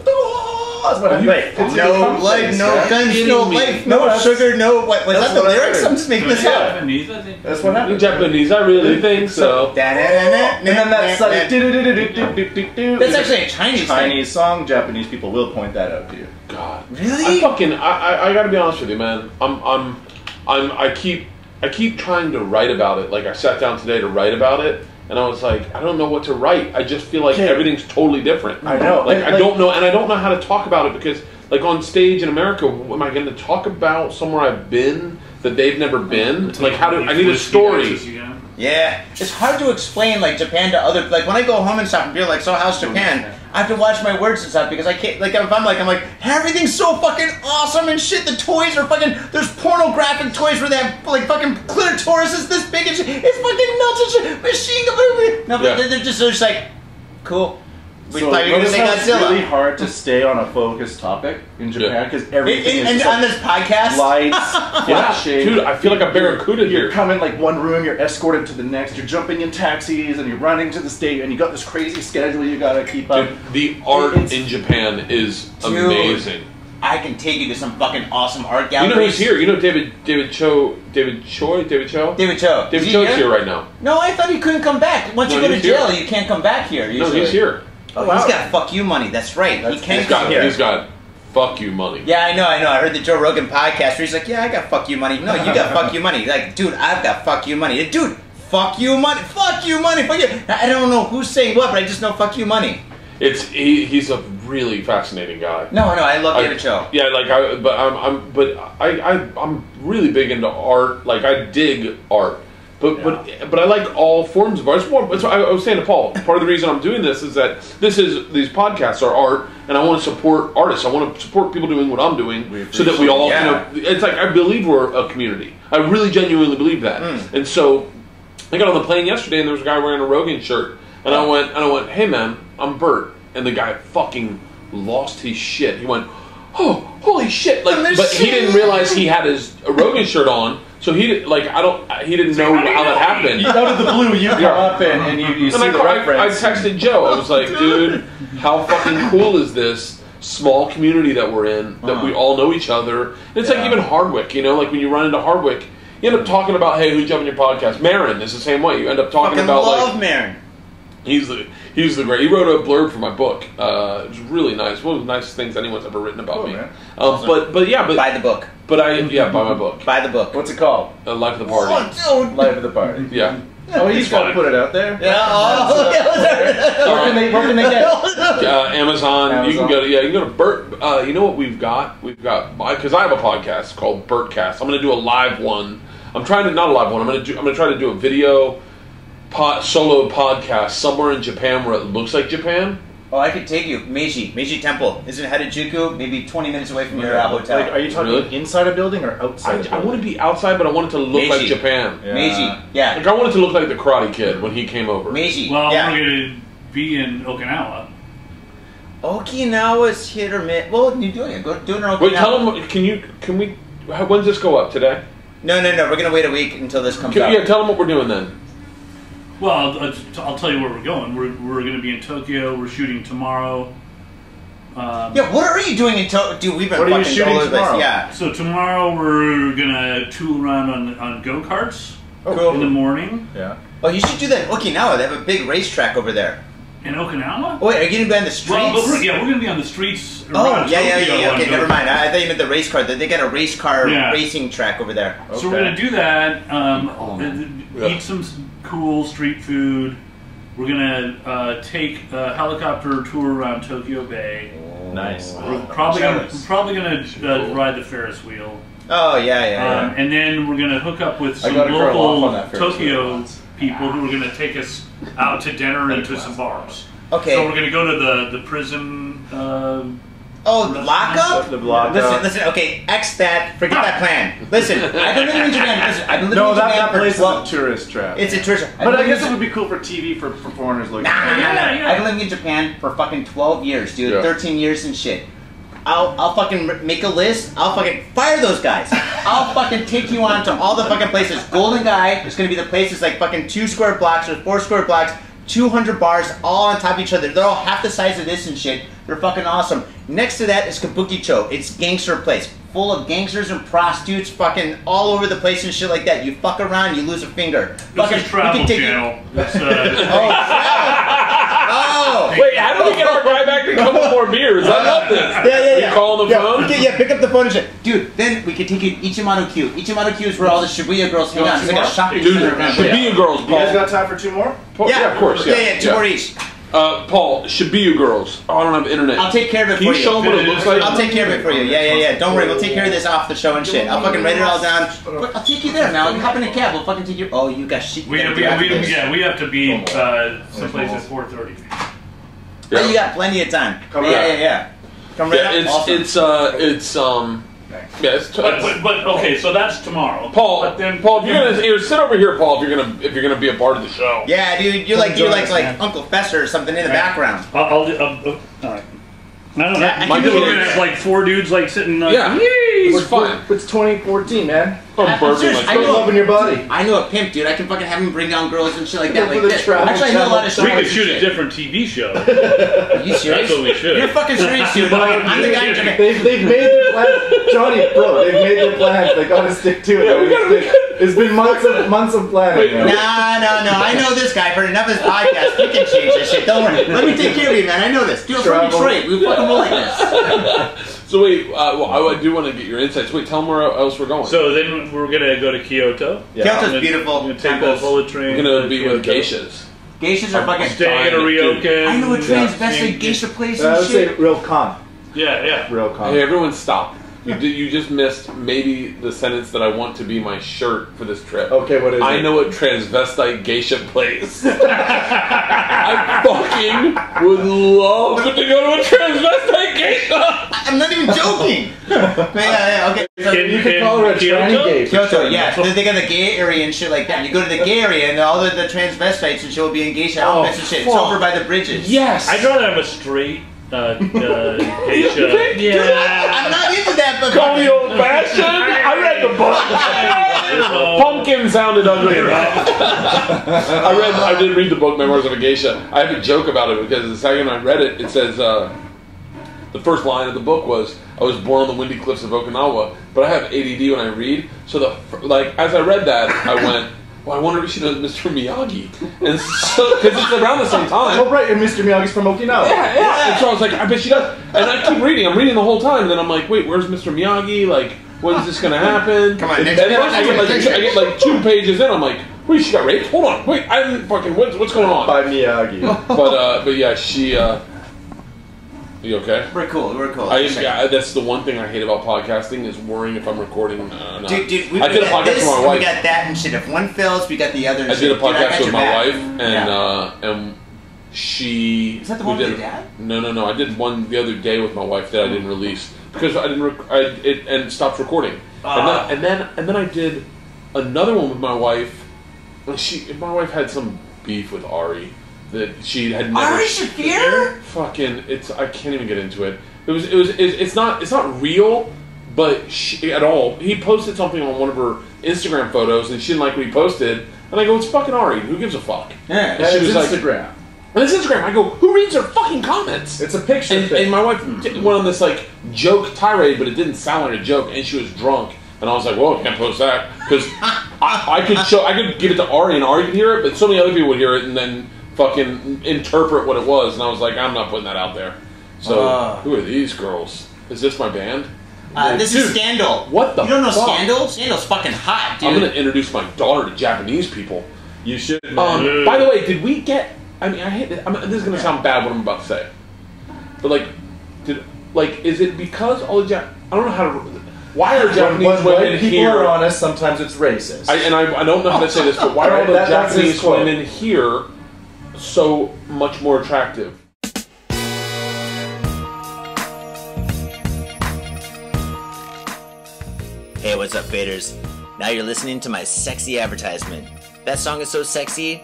That's what I'm like. No blood, no guns, no life, no sugar, no. What was that? The lyrics? I'm just making this up. Japanese, I think. That's what happened. Japanese, I really think so. And then that's like. That's actually a Chinese song. Japanese people will point that out to you. God, really? I gotta be honest with you, man. I keep trying to write about it. Like, I sat down today to write about it, and I was like, I don't know what to write. I just feel like everything's totally different. I know. Like, I don't know, and I don't know how to talk about it because, like, on stage in America, am I going to talk about somewhere I've been that they've never been? Like, I need a story. Yeah, it's hard to explain like Japan to other. Like when I go home and stuff and be like, "So how's Japan?" I have to watch my words and stuff because I can't. Like if I'm like, everything's so fucking awesome and shit. The toys are fucking. There's pornographic toys where they have like fucking clitorises this big and shit. It's fucking nuts and shit. Machine gun. No, but they're just like, cool. We thought you were gonna say Godzilla. It's really hard to stay on a focused topic in Japan because everything is on this podcast. Lights, flashing. Dude, I feel like a barracuda here. You're coming like one room, you're escorted to the next. You're jumping in taxis and you're running to the stage, and you got this crazy schedule you gotta keep up. Dude, the art in Japan is amazing. I can take you to some fucking awesome art galleries. You know who's here? You know David Cho? David Cho's here right now. No, I thought he couldn't come back. Once you go to jail, you can't come back here. No, he's here. Oh, wow. He's got fuck you money. That's right. He can't come here. He's got fuck you money. Yeah, I know. I heard the Joe Rogan podcast where he's like, yeah, I got fuck you money. No, you got fuck you money. Like, dude, I've got fuck you money. Dude, fuck you money. Fuck you money. Fuck you. I don't know who's saying what, but I just know fuck you money. He's a really fascinating guy. No, I love David Cho. Yeah, like I'm really big into art. Like I dig art. But I like all forms of art. I was saying to Paul, part of the reason I'm doing this is that these podcasts are art, and I want to support artists. I want to support people doing what I'm doing, so that we all, it's like I believe we're a community. I really genuinely believe that, and so I got on the plane yesterday, and there was a guy wearing a Rogan shirt, and I went, hey man, I'm Bert, and the guy fucking lost his shit. He went, oh, holy shit! Like, but he didn't realize he had his Rogan shirt on, so he didn't he didn't know how that happened. Out of the blue, you come up and you see the reference. I texted Joe. I was like, dude, how fucking cool is this small community that we're in? That we all know each other. And it's like even Hardwick, you know, like when you run into Hardwick, you end up talking about, hey, who'd you have on your podcast? Marin is the same way. You end up talking about love Marin. He's the great. He wrote a blurb for my book. It was really nice. One of the nicest things anyone's ever written about me. Man. But buy the book. But buy my book. Buy the book. What's it called? Life of the Party. Oh, dude. Life of the Party. Yeah. Oh, he's got to put it out there. Yeah. Where can they get it? Amazon. You can go to Bert. You know what we've got? Because I have a podcast called Bertcast. I'm going to do a live one. I'm trying to not a live one. I'm going to try to do a video solo podcast somewhere in Japan where it looks like Japan. Oh, I could take you. Meiji Temple. Isn't it Harajuku? Maybe 20 minutes away from your hotel. Like, are you talking inside a building or outside? I want to be outside, but I want it to look like Japan. Yeah. Meiji, yeah. Like I want it to look like the Karate Kid when he came over. Meiji, well, we're going to be in Okinawa. Okinawa's hit or miss. Well, you do it. Go do it in Okinawa. Wait, tell them. Can we? When's this go up today? No. We're gonna wait a week until this comes out. Yeah, tell them what we're doing then. Well, I'll tell you where we're going. We're going to be in Tokyo. We're shooting tomorrow. Yeah, what are you doing in Tokyo? Dude, we've been what fucking are you shooting tomorrow? Yeah. So tomorrow we're going to tool around on go-karts in the morning. Yeah. Oh, you should do that in Okinawa. They have a big racetrack over there. In Okinawa? Oh, wait, are you going to be on the streets? Well, we're going to be on the streets around Tokyo. Okay, never mind. I thought you meant the race car. They got a race car racing track over there. Okay. So we're going to do that, eat some cool street food. We're going to take a helicopter tour around Tokyo Bay. Nice. We're probably going to ride the Ferris wheel. Oh, yeah. And then we're going to hook up with some local Tokyo people who are going to take us out to dinner and to some bars. Okay. So we're going to go to the prison. Lockup? The lockup. Listen. Okay, X that. Forget that plan. Listen, I've been living in Japan. Listen, I've been living in Japan that for place 12. is a tourist trap. It's a tourist. But I guess it would be cool for TV for foreigners looking. Nah. Yeah. I've been living in Japan for fucking 12 years, dude. Yeah. 13 years and shit. I'll fucking make a list. I'll fucking fire those guys. I'll fucking take you on to all the fucking places. Golden Guy is gonna be the place. It's like fucking 2 square blocks or 4 square blocks. 200 bars all on top of each other. They're all half the size of this and shit. They're fucking awesome. Next to that is Kabukicho. It's gangster place. Full of gangsters and prostitutes fucking all over the place and shit like that. You fuck around, you lose a finger. This is Travel Channel. Oh! Wait, how do we get our guy back to come with more beers? I love this. Yeah. You call on the phone? Pick up the phone and shit. Dude, then we could take you to Ichimano-Q. Ichimano-Q is where all the Shibuya girls hang out. It's like a shopping center. Shibuya girls, You Paul. guys got time for 2 more? Yeah, of course. Yeah, 2 more each. Paul, Shibuya girls. Oh, I don't have internet. I'll take care of it for Can you. you show them what it looks like? I'll take care of it for you. Yeah. Don't worry, we'll take care of this off the show and shit. I'll fucking write it all down. I'll take you there now. Hop in a cab. We'll fucking take you. Oh, you got shit. We have to be someplace at 4:30. Oh, you got plenty of time. Yeah. Come right up. Awesome. But okay, so that's tomorrow. Paul, but then, Paul, if you're gonna sit over here, Paul, if you're gonna be a part of the show. Yeah, dude, you're like Uncle Fester or something in the background. All right. I don't know. My We're gonna have like 4 dudes like sitting. It's fine. It's 2014, man. I'm serious, I You're know- loving your body. I know a pimp, dude. I can fucking have him bring down girls and shit like that. Go Like for the this. travel Actually, I know a lot of We stories. could shoot a and shit. different TV show. Are you serious? That's what we should. You're fucking serious, dude. I'm the guy in Japan. They've made their plans. Johnny, bro, they've made their plans. They gotta stick to it. It's been months of planning. No. I know this guy. For enough of his podcast. You can change this shit. Don't worry. Let me take care of you, man. I know this. Dude, from Detroit. We fucking roll like this. So wait, I do want to get your insights. Wait, tell them where else we're going. So then we're gonna go to Kyoto. Kyoto's beautiful. We're gonna take the bullet train. We're gonna be with geishas. Geishas are fucking. Staying at a ryokan. I know a transvested geisha place I and would say shit. real con. Yeah. Real con. Hey, everyone, stop. You just missed maybe the sentence that I want to be my shirt for this trip. Okay, what is it? I know what transvestite geisha plays. I fucking would love to go to a transvestite geisha. I'm not even joking. Okay. So You could call her a tranny gay. for Kyoto, sure. yeah. They got the gay area and shit like that. You go to the gay area and all the transvestites and shit will be in geisha outfits and shit. It's over by the bridges. Yes. I'd rather have a straight geisha. I'm not into that, but Call me old fashioned. I read the book. Pumpkin sounded ugly enough. I did read the book Memoirs of a Geisha. I have a joke about it because the second I read it, it says the first line of the book was, I was born on the windy cliffs of Okinawa, but I have ADD when I read. So as I read that, I went, well, I wonder if she knows Mr. Miyagi. And so, because it's around the same time. Oh, right, and Mr. Miyagi's from Okinawa. Yeah. And so I was like, I bet she does. And I keep reading. I'm reading the whole time. And then I'm like, wait, where's Mr. Miyagi? Like, when is this going to happen? Come on, and next then I get like 2 pages in. I'm like, wait, she got raped? Hold on. Wait, I didn't fucking, what's going on? By Miyagi. But yeah, she, you okay? We're cool. That's the one thing I hate about podcasting is worrying if I'm recording or not. Dude, we I did a podcast with my wife. We got that and shit. If one fails, we got the other. I did a podcast with my wife, and and she. Is that the one with your dad? No. I did one the other day with my wife that I didn't release because I didn't. It stopped recording, and then I did another one with my wife. My wife had some beef with Ari that she had never. Ari Shaffir? Fucking, I can't even get into it. It's not real, but at all. He posted something on one of her Instagram photos, and she didn't like what he posted. And I go, it's fucking Ari. Who gives a fuck? Yeah, and she was Instagram. And it's Instagram. I go, who reads her fucking comments? It's a picture. And my wife went on this like joke tirade, but it didn't sound like a joke, and she was drunk. And I was like, well, I can't post that because I could give it to Ari, and Ari could hear it, but so many other people would hear it, and then fucking interpret what it was, and I was like, I'm not putting that out there. So, who are these girls? Is this my band? This is Scandal. What the fuck? You don't know Scandal? Scandal's fucking hot, dude. I'm gonna introduce my daughter to Japanese people. You should. By the way, did we get? I mean, I hate this. This is gonna sound bad what I'm about to say, but is it because all the I don't know how to. Why are Japanese women people here? People are honest. Sometimes it's racist. I don't know how to say this, but why are all the Japanese women here so much more attractive? Hey, what's up, faders? Now you're listening to my sexy advertisement. That song is so sexy,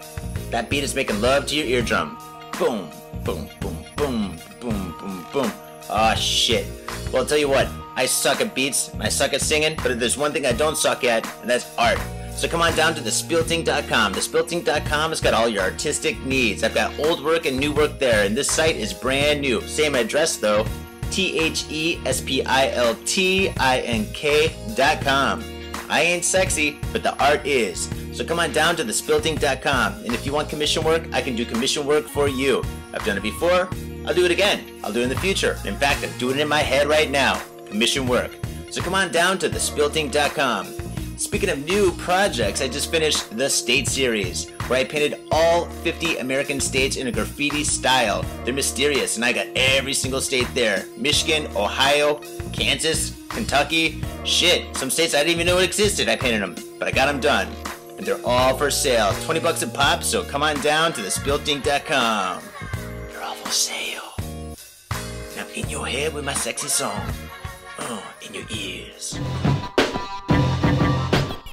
that beat is making love to your eardrum. Boom, boom, boom, boom, boom, boom, boom. Aw, shit. Well, I'll tell you what, I suck at beats, and I suck at singing, but if there's one thing I don't suck at, and that's art. So come on down to thespilting.com. Thespilting.com has got all your artistic needs. I've got old work and new work there, and this site is brand new. Same address, though. thespiltink.com. I ain't sexy, but the art is. So come on down to thespilting.com, and if you want commission work, I can do commission work for you. I've done it before. I'll do it again. I'll do it in the future. In fact, I'm doing it in my head right now. Commission work. So come on down to thespilting.com. Speaking of new projects, I just finished the State Series, where I painted all 50 American states in a graffiti style. They're mysterious, and I got every single state there. Michigan, Ohio, Kansas, Kentucky. Shit, some states I didn't even know existed, I painted them. But I got them done. And they're all for sale. $20 a pop, so come on down to thespilting.com. They're all for sale. And I'm in your head with my sexy song. In your ears.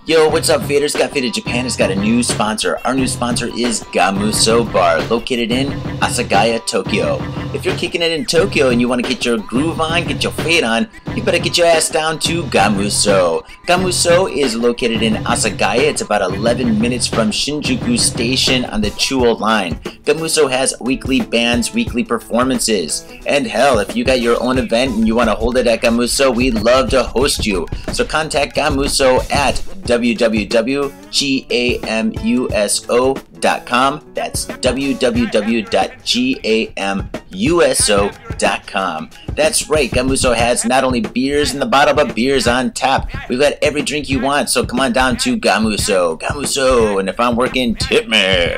Yo, what's up, faders? Got Faded Japan has got a new sponsor. Our new sponsor is Gamuso Bar, located in Asagaya, Tokyo. If you're kicking it in Tokyo and you want to get your groove on, get your fade on, you better get your ass down to Gamuso. Gamuso is located in Asagaya. It's about 11 minutes from Shinjuku Station on the Chuo line. Gamuso has weekly bands, weekly performances. And hell, if you got your own event and you want to hold it at Gamuso, we'd love to host you. So contact Gamuso at www.gamuso.com. That's www.gamuso.com. That's right, Gamuso has not only beers in the bottle, but beers on tap. We've got every drink you want, so come on down to Gamuso. Gamuso, and if I'm working, tip me.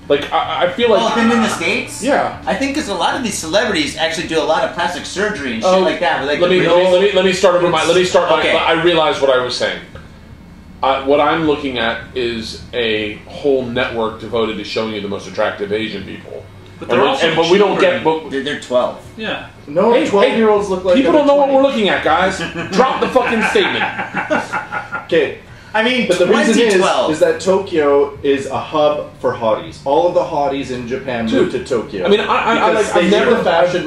Like, I feel like... Oh, in the States? Yeah. I think because a lot of these celebrities actually do a lot of plastic surgery and shit like that. Like let me start over my... Okay. I realized what I was saying. What I'm looking at is a whole network devoted to showing you the most attractive Asian people. But they're also but we don't get... They're 12. Yeah. No, 12-year-olds look like... People don't know what we're looking at, guys. Drop the fucking statement. Okay. I mean, but the reason is that Tokyo is a hub for hotties. All of the hotties in Japan move to Tokyo. I mean, I've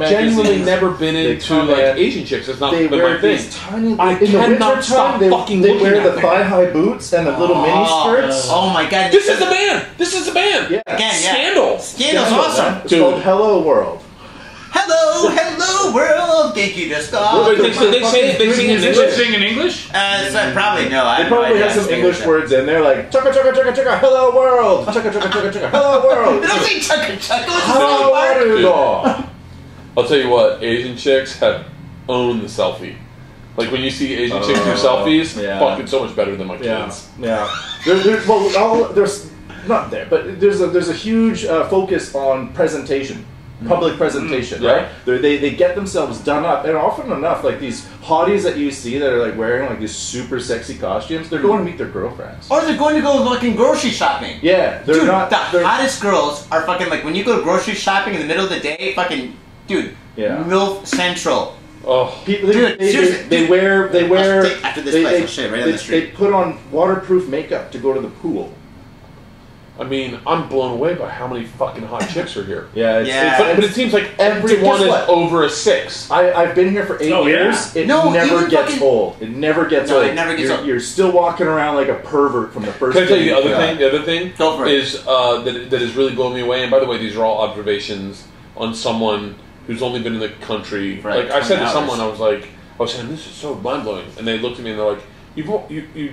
genuinely never been into like Asian chicks. It's not been my thing. Tiny, I cannot stop fucking They looking wear at the thigh-high boots and the little mini skirts. Oh my god! This is the band. This is the band. Yeah. Again, yeah. Scandal. Scandal's awesome. It's called Hello World. Hello world, Genki desu. They sing in English? Probably no. They probably have some English words in there, like chugga chugga chugga chugga, hello world, chugga chugga chugga chugga, hello world. They don't say chugga chugga. How are you? I'll tell you what, Asian chicks have owned the selfie. Like when you see Asian chicks do selfies, fucking so much better than my kids. Yeah. There's not there, but there's a huge focus on presentation. Public presentation, right? They get themselves done up, and often enough, like these hotties that you see that are like wearing like these super sexy costumes, they're going to meet their girlfriends. Or they're going to go fucking grocery shopping. Yeah, Dude, the hottest girls are fucking like when you go grocery shopping in the middle of the day, fucking dude, MILF Central. Oh, people, dude, they wear after this place, shit right on the street. They put on waterproof makeup to go to the pool. I mean, I'm blown away by how many fucking hot chicks are here. But it seems like everyone is over a 6. I've been here for 8 years. It never gets old. It never gets old. It never gets old. You're still walking around like a pervert from the first. Can I tell you the other thing? The other thing Go for it. is that has really blown me away. And by the way, these are all observations on someone who's only been in the country. Right, like I said to 20 someone, I was saying, this is so mind blowing, and they looked at me and they're like, You've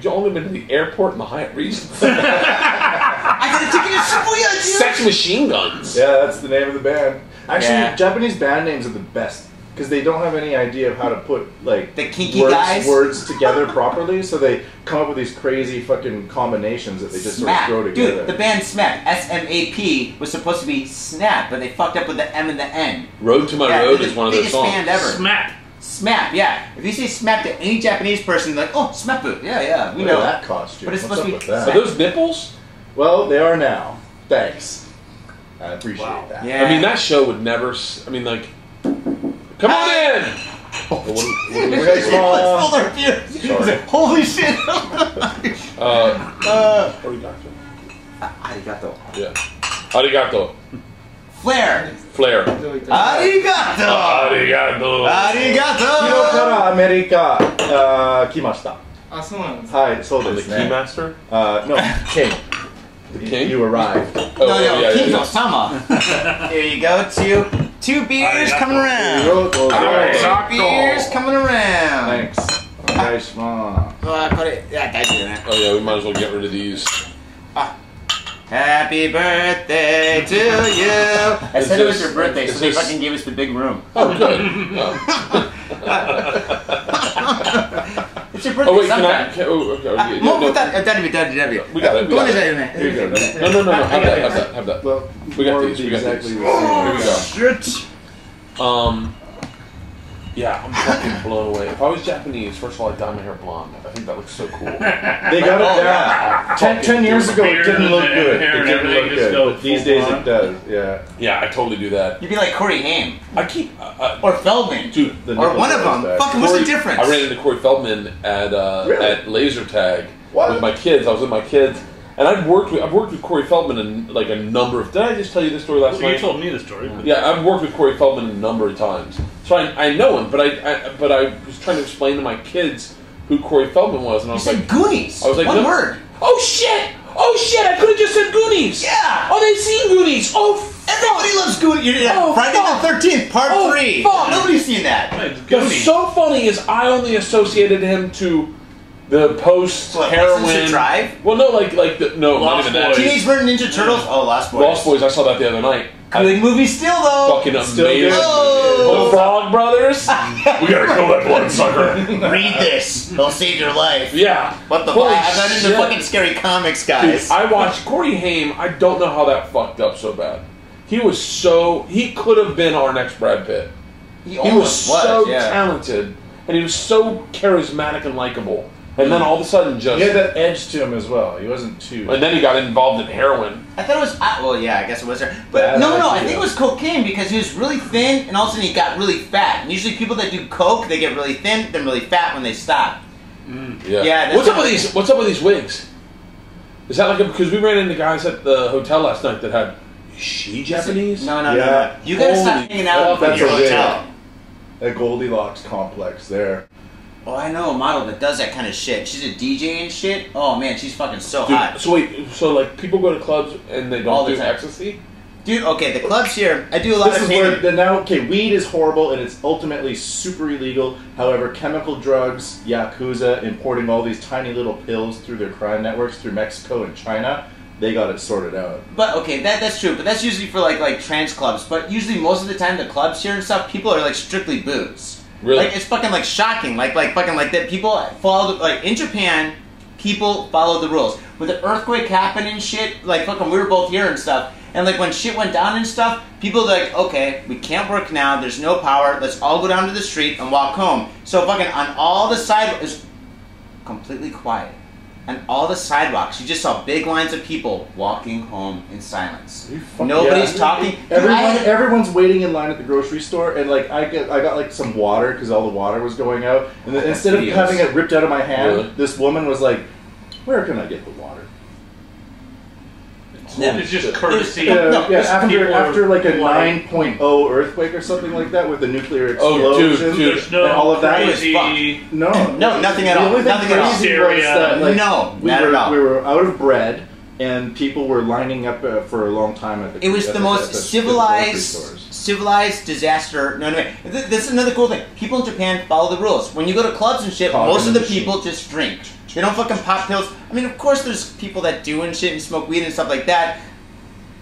only been to the airport and the Hyatt Regency. I got a ticket to Shibuya, dude! Sex Machine Guns. Yeah, that's the name of the band. Actually, Japanese band names are the best because they don't have any idea of how to put like the kinky words together properly, so they come up with these crazy fucking combinations that they just sort of throw together. Dude, the band SMAP, S-M-A-P, was supposed to be Snap, but they fucked up with the M and the N. Road to My Road is one of their songs. Biggest band ever. SMAP. SMAP, yeah. If you say SMAP to any Japanese person, they're like, oh, SMAP, yeah, we know that costume. But it's What's supposed to be. that? Are those nipples? Well, they are now. Thanks. I appreciate that. Yeah. I mean, that show would never. I mean, like, come on in. Holy shit! Arigato. Arigato. Yeah. Arigato. Flair. Arigato. Arigato. Hirokara America kimashita. あ、そうなんです。はい、そうで The すね。 Keymaster? No, King. The King? You arrived. No, King Osama. Here you go, two beers coming around. Two beers coming around. Thanks. Onegaishimasu. Oh, yeah, we might as well get rid of these. Happy birthday to you. I said it was your birthday, so they fucking gave us the big room. Oh, good. It's your birthday. Oh, wait, sometime. can I? Okay. We got it. Here you go. No. Have that. Well, We got these. exactly the same. Here we go. Shit. Yeah, I'm fucking blown away. If I was Japanese, first of all, I'd dye my hair blonde. I think that looks so cool. They got it down. 10 years ago, it didn't look good. It didn't look good. But these days, it does. Yeah. Yeah, I totally do that. You'd be like Corey Haim. I keep... or Feldman. Dude. Or one of them. Fucking what's the difference? I ran into Corey Feldman at Laser Tag with my kids. I was with my kids. And I've worked with Corey Feldman in like a number of... Did I just tell you this story last night? You told me the story. Yeah, I've worked with Corey Feldman a number of times. So I know him, but I was trying to explain to my kids who Corey Feldman was. And I was you said Goonies. I was like, one word. Oh shit! I could have just said Goonies! Yeah! Oh, they've seen Goonies! Oh, everybody loves Goonies. Friday the 13th, part 3. Fuck. Nobody's seen that. What's so funny is I only associated him to the post-heroin... License to Drive? Well, no, not even that. Teenage Mutant Ninja Turtles? Oh, Lost Boys. Lost Boys, I saw that the other night. Good movie still, though. Fucking amazing. Oh, pills. Frog Brothers. We gotta kill that bloodsucker. Read this. It'll save your life. Yeah. What the Holy fuck? I'm not into shit. fucking scary comics, Dude, guys. I watched Corey Haim. I don't know how that fucked up so bad. He could have been our next Brad Pitt. He was so talented, and he was so charismatic and likable. And then all of a sudden, He had that edge to him as well. He wasn't too. And then he got involved in heroin. I thought it was. Well, yeah, I guess it was there. But no, I think it was cocaine because he was really thin, and all of a sudden he got really fat. And usually, people that do coke, they get really thin, then really fat when they stop. Yeah. Yeah. What's up with these wigs? Is that like because we ran into guys at the hotel last night that had Japanese? No. Yeah. You gotta stop hanging out at your hotel. A Goldilocks complex there. Oh, I know a model that does that kind of shit. She's a DJ and shit. Oh man, she's fucking so Dude, hot. so wait, like people go to clubs and they All don't the do time. ecstasy? Dude, okay, the clubs here, I do a lot This of is where painting. weed is horrible and it's ultimately super illegal. However, chemical drugs, Yakuza, importing all these tiny little pills through their crime networks through Mexico and China, they got it sorted out. But okay, that's true. But that's usually for like trans clubs. But usually most of the time, the clubs here and stuff, people are like strictly booze. Really? Like it's fucking like shocking. Like fucking like that. People follow like in Japan, people follow the rules. With the earthquake happening and shit, like fucking we were both here and stuff. And like when shit went down and stuff, people were like, okay, we can't work now. There's no power. Let's all go down to the street and walk home. So fucking on all the sidewalks, it's completely quiet. On all the sidewalks, you just saw big lines of people walking home in silence. Nobody's talking. Everyone's waiting in line at the grocery store, and like I got like some water because all the water was going out, and then, instead of having it ripped out of my hand, Really? this woman was like, "Where can I get the water?" It's just courtesy. After like a 9.0 earthquake or something like that with the nuclear explosion, Oh, dude. There's no and all of that crazy. was no, nothing at all. The only thing Nothing at all. crazy was that, like, No, we not were at all. we were out of bread, and people were lining up for a long time at the. It was at the the most grocery stores. civilized disaster. No. This is another cool thing. People in Japan follow the rules. When you go to clubs and shit, Coffee most of the machine. people just drink. They don't fucking pop pills. I mean, of course, there's people that do and shit and smoke weed and stuff like that.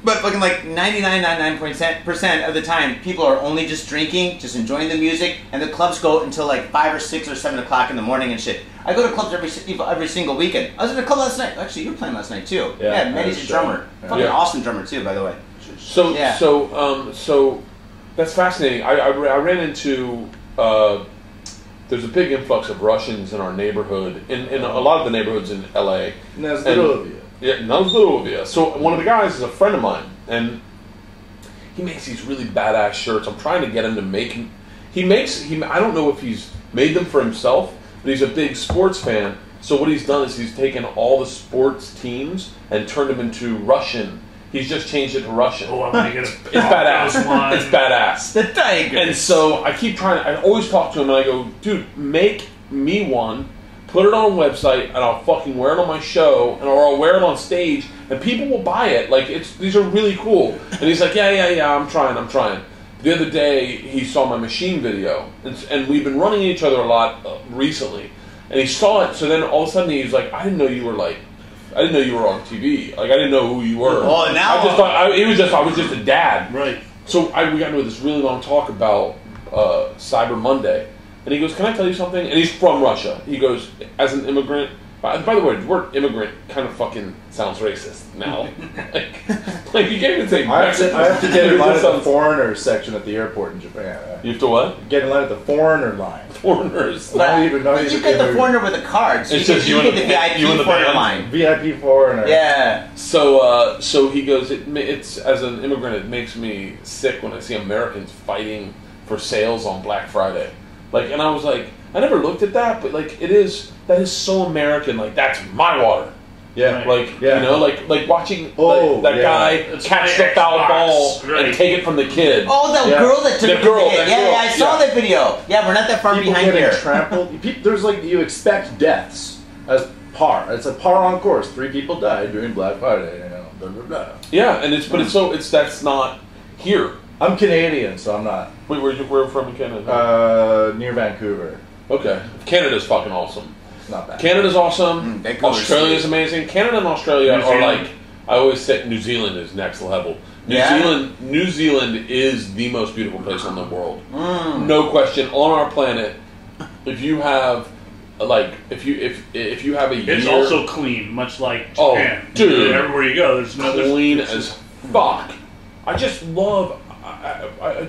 But fucking like 99.9% of the time, people are only just drinking, just enjoying the music, and the clubs go until like 5 or 6 or 7 o'clock in the morning and shit. I go to clubs every single weekend. I was at a club last night. Actually, you were playing last night too. Yeah, Maddie's a drummer. Yeah. Fucking awesome drummer too, by the way. So Yeah. so that's fascinating. I ran into there's a big influx of Russians in our neighborhood, in a lot of the neighborhoods in LA. Yeah, Nazlovia. So one of the guys is a friend of mine, and he makes these really badass shirts. I'm trying to get him to make. I don't know if he's made them for himself, but he's a big sports fan. So what he's done is he's taken all the sports teams and turned them into Russian. He's just changed it to Russian. Oh, I'm gonna get It's badass. one. It's badass. The tiger. And so I keep trying. I always talk to him, and I go, "Dude, make me one. Put it on a website, and I'll fucking wear it on my show, or I'll wear it on stage, and people will buy it. Like these are really cool." And he's like, "Yeah, I'm trying." The other day, he saw my machine video, and we've been running each other a lot recently. And he saw it, so then all of a sudden he was like, I didn't know you were on TV. Like, I didn't know who you were. Oh, now I just thought I was just a dad. Right. So we got into this really long talk about Cyber Monday. And he goes, "Can I tell you something?" And he's from Russia. He goes, "As an immigrant," by the way, the word immigrant kind of fucking sounds racist now. like you can't even say I have to get in line at the sounds- foreigner section at the airport in Japan. You have to what? Get in line at the foreigner line. Foreigners. Not even you get the foreigner with a card, so It's you just get you the and VIP you and the foreigner band. line. VIP foreigner. Yeah. So he goes, it's as an immigrant, it makes me sick when I see Americans fighting for sales on Black Friday. Like, and I was like, I never looked at that, but like, that is so American. Like, that's my water. Yeah. Like, Yeah. you know, like watching Oh, that yeah. guy It's catch my the foul Xbox, ball right. and take it from the kid. Oh, that Yeah. girl that took The it girl, from the that kid. girl, Yeah, I saw yeah. that video. Yeah, we're not that far People behind getting here. trampled. There's like, you expect deaths as par. It's a par on course. 3 people died during Black Friday. You know. Blah, blah, blah. Yeah, and that's not here. I'm Canadian, so I'm not. Wait, where from in Canada? Near Vancouver. Okay, Canada's fucking awesome. It's not bad. Canada's awesome. Vancouver's Australia's sweet. amazing. Canada and Australia New are Zealand. like, I always say New Zealand is next level. New Zealand is the most beautiful place in the world. No question. On our planet, if you have if you have a year, it's also clean, much like Japan. Oh, dude, everywhere you go, there's clean as fuck. I just love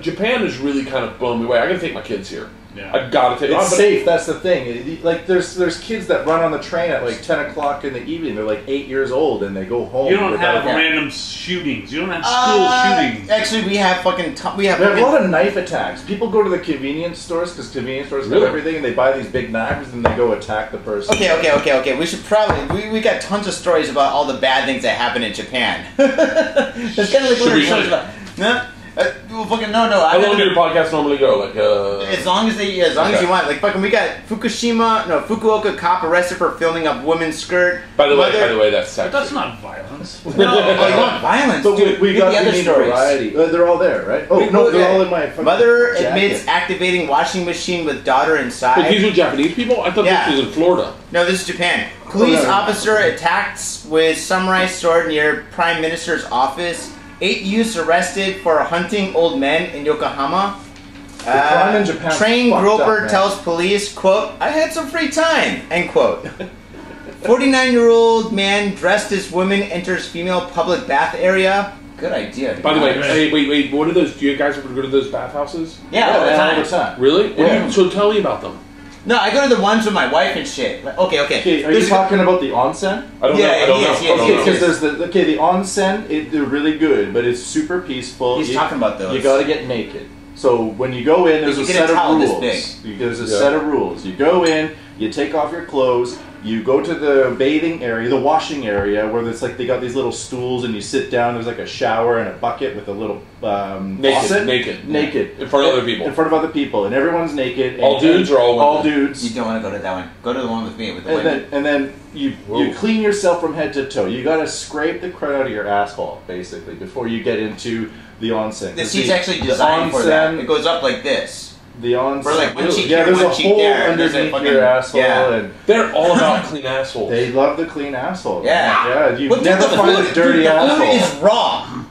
Japan. Has really kind of blown me away. I gotta take my kids here. Yeah. I gotta take. It's safe. That's the thing. Like there's kids that run on the train at like 10 o'clock in the evening. They're like 8 years old and they go home. You don't have random shootings. You don't have school shootings. Actually, we have we have a lot of knife attacks. People go to the convenience stores because convenience stores have everything, and they buy these big knives and they go attack the person. Okay. We should probably we got tons of stories about all the bad things that happen in Japan. That's kind of like what we're talking about. No. No. How long do your podcasts normally go? Like, as long as you want. Like, fucking, we got Fukuoka cop arrested for filming a woman's skirt. By the way, that's sexy. But that's not violence. No, not violence. But dude. we need variety. They're all there, right? Oh no, they're all in my fucking mother jacket. admits activating washing machine with daughter inside. But these are Japanese people? I thought this was in Florida. No, this is Japan. Police officer attacks with samurai sword near Prime Minister's office. 8 youths arrested for hunting old men in Yokohama. crime in Japan. Train groper tells police, quote, "I had some free time," end quote. 49-year-old man dressed as woman enters female public bath area. Good idea. By the way, hey, wait, what are those? Do you guys ever go to those bathhouses? Yeah, all the time. Really? Yeah. So tell me about them. No, I go to the ones with my wife and shit. Okay. Are you talking about the onsen? I don't know. Because there's the onsen. They're really good, but it's super peaceful. He's talking about those. You got to get naked. So when you go in, there's a set of rules. There's a set of rules. You go in, you take off your clothes. You go to the bathing area, the washing area, where it's like they got these little stools, and you sit down. There's like a shower and a bucket with a little faucet. Naked, in front of other people. In front of other people, and everyone's naked. All dudes or all women? All dudes. You don't want to go to that one. Go to the one with me with the women. And then you clean yourself from head to toe. You got to scrape the crud out of your asshole, basically, before you get into the onsen. The seat's actually designed for that. It goes up like this. The onsen. For like one cheek here, there's a hole underneath your asshole. Yeah. And they're all about clean assholes. They love the clean asshole. Yeah. You never find a dirty asshole. The food is raw.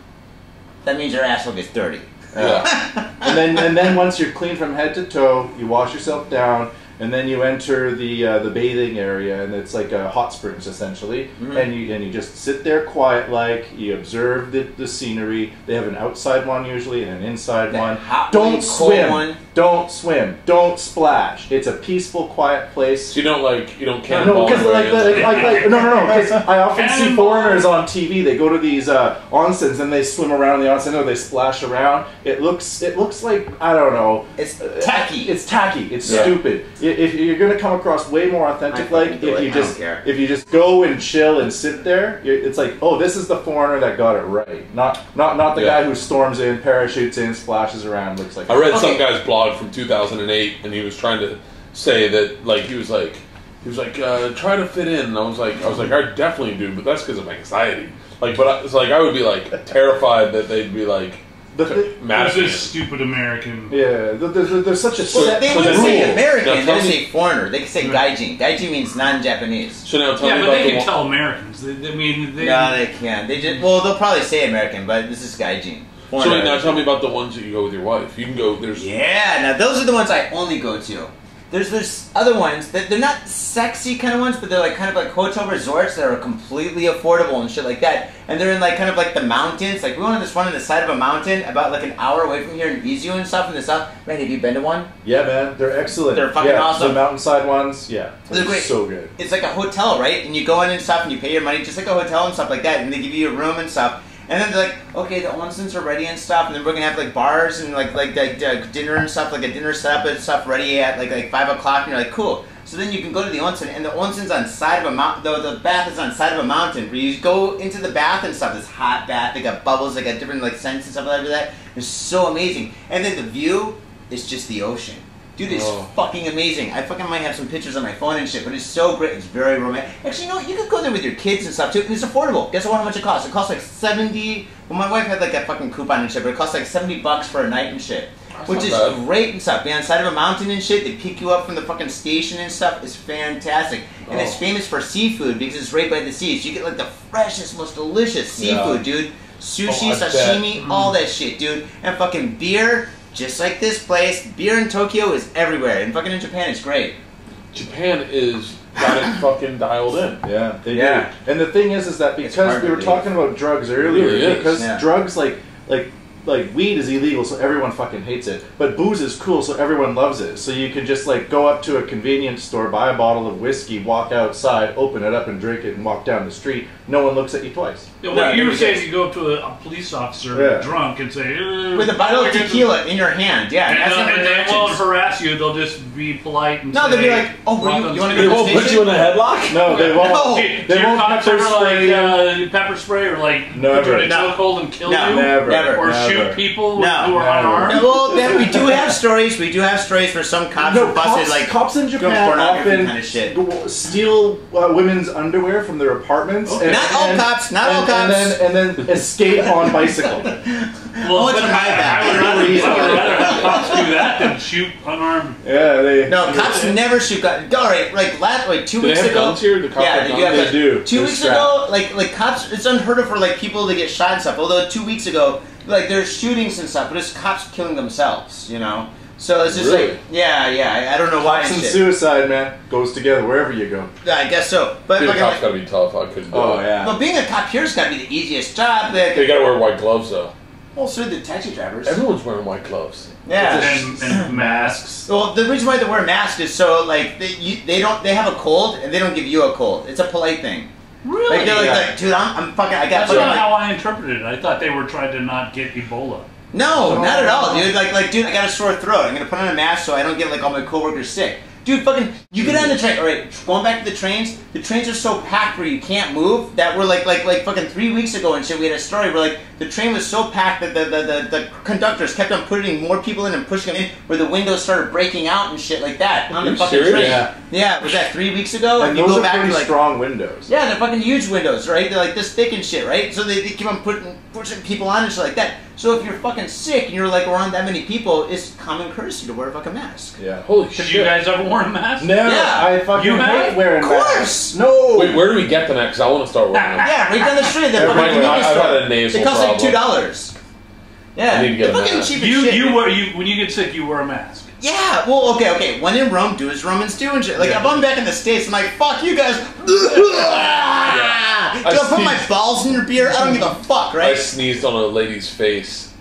That means your asshole gets dirty. Yeah. and then once you're clean from head to toe, you wash yourself down, and then you enter the bathing area, and it's like hot springs essentially. Mm-hmm. And you just sit there quiet, like you observe the scenery. They have an outside one usually and an inside one. Don't swim. Don't swim. Don't splash. It's a peaceful, quiet place. So you don't cannonball. No, because I often see foreigners on TV. They go to these onsens and they swim around the onsen or they splash around. It looks like, I don't know. It's tacky. It's tacky. It's stupid. If you're gonna come across way more authentic, if you just go and chill and sit there, it's like, oh, this is the foreigner that got it right, not the guy who storms in, parachutes in, splashes around, looks like. I read some guy's blog from 2008, and he was trying to say that he was like try to fit in, and I was like I definitely do, but that's because of anxiety. I would be like terrified that they'd be like. There's this stupid American. Yeah, there's such a set. They wouldn't say American. They would say foreigner. They could say gaijin. Gaijin means non-Japanese. So now tell me but about they can tell Americans. No, they can't. They'll probably say American, but this is gaijin. So now tell me about the ones that you go with your wife. You can go. Now those are the ones I only go to. There's other ones that they're not sexy kind of ones, but they're like kind of like hotel resorts that are completely affordable and shit like that. And they're in like kind of like the mountains. Like we went on this one on the side of a mountain about like an hour away from here in Izu and stuff in the south. Man, have you been to one? Yeah, man, they're excellent. They're fucking awesome. The mountainside ones, they're great. So good. It's like a hotel, right? And you go in and stuff, and you pay your money just like a hotel and stuff like that. And they give you a room and stuff. And then they're like, okay, the onsens are ready and stuff, and then we're gonna have like bars and like dinner and stuff, like a dinner setup and stuff ready at like 5 o'clock, and you're like, cool. So then you can go to the onsen, and the onsen's on side of a mountain. The bath is on side of a mountain. Where you go into the bath and stuff. This hot bath, they got bubbles, they got different like scents and stuff like that. It's so amazing. And then the view is just the ocean. Dude, it's fucking amazing. I fucking might have some pictures on my phone and shit, but it's so great. It's very romantic. Actually, you know what? You could go there with your kids and stuff too, and it's affordable. Guess what? How much it costs? It costs like 70. Well, my wife had like a fucking coupon and shit, but it costs like $70 for a night and shit. Which is great and stuff. Be on the side of a mountain and shit. They pick you up from the fucking station and stuff. It's fantastic. And it's famous for seafood because it's right by the sea. So you get like the freshest, most delicious seafood, dude. sushi, Oh, I bet. sashimi, all that shit, dude. And fucking beer, just like this place. Beer in Tokyo is everywhere, and fucking in Japan, it's great. Japan is got it fucking dialed in. Yeah, they do. And the thing is that because we were talking about drugs earlier, really because Yeah. drugs like weed is illegal, so everyone fucking hates it. But booze is cool, so everyone loves it. So you can just like go up to a convenience store, buy a bottle of whiskey, walk outside, open it up and drink it, and walk down the street. No one looks at you twice. Yeah, No, what you were never saying gets- is you go up to a police officer Yeah. drunk and say, With a bottle of tequila in your hand, yeah. and, that's and never they won't reactions. harass you. They'll just be polite and No, say, they'll be like, "Oh, "Walk you on wanna the go They won't put you in a headlock? No, they won't. No. street." They Do your won't cops pepper ever spray. like pepper spray or like Never. put you in a No. chokehold and kill No. you? Never. Or never. shoot people No. who are Never. unarmed? No, well, then we do have stories. We do have stories where some cops No, were busted, like cops in doing Japan pornography often kind of shit. steal women's underwear from their apartments. Okay. Not all cops, not all cops. And then escape on bicycle. Well, it's but my bad. I would rather have cops do that than shoot unarmed. Yeah, they. No, cops never shoot guns. All right, like 2 Do they weeks have ago. guns here? The cops yeah, have you guns? have They guns. do. 2 They're weeks strapped. ago, like cops, it's unheard of for like people to get shot and stuff. Although 2 weeks ago, like there's shootings and stuff, but it's cops killing themselves, you know. So it's just Really? like, yeah, I don't know why. Cops and shit. suicide, man, goes together wherever you go. Yeah, I guess so. But Being a like, cop's gotta be tough. I couldn't do Oh it. yeah. but being a cop here's got to be the easiest job. They gotta wear white gloves though. Well, so do the taxi drivers. Everyone's wearing white gloves. Yeah. And masks. Well, the reason why they wear masks is so like they have a cold and they don't give you a cold. It's a polite thing. Really? Like they're like, dude, I'm fucking. I got That's fucking. not Like, how I interpreted it. I thought they were trying to not get Ebola. no, not at all, dude. Like, dude, I got a sore throat. I'm gonna put on a mask so I don't get like all my coworkers sick. Dude, fucking, you get on the train. All right, going back to the trains. The trains are so packed where you can't move. That we're like fucking 3 weeks ago and shit. We had a story where like the train was so packed that the conductors kept on putting more people in and pushing them in, where the windows started breaking out and shit like that on Are the you fucking serious? train. Yeah. Yeah, was that 3 weeks ago? And you those go are back pretty to like. strong windows. Yeah, they're fucking huge windows, right? They're like this thick and shit, right? So they keep on pushing people on and shit like that. So if you're fucking sick and you're like around that many people, it's common courtesy to wear a fucking mask. Yeah. Holy Have shit. you guys ever worn masks? Never. Yeah. I fucking You have? hate wearing Of course. masks. No. Wait, where do we get them at? Because I want to start wearing them. Yeah, right down the street. They're Yeah, fucking right, convenience I've store. had a nasal They cost like problem. $2. Yeah, I need to get they're a fucking mask. cheap as shit. When you get sick, you wear a mask. Yeah, well, okay. When in Rome, do as Romans do and shit. Like, Yeah. if I'm back in the States, I'm like, fuck you guys. I Do I put my sneezed. balls in your beer? I don't give a fuck, I right? sneezed on a lady's face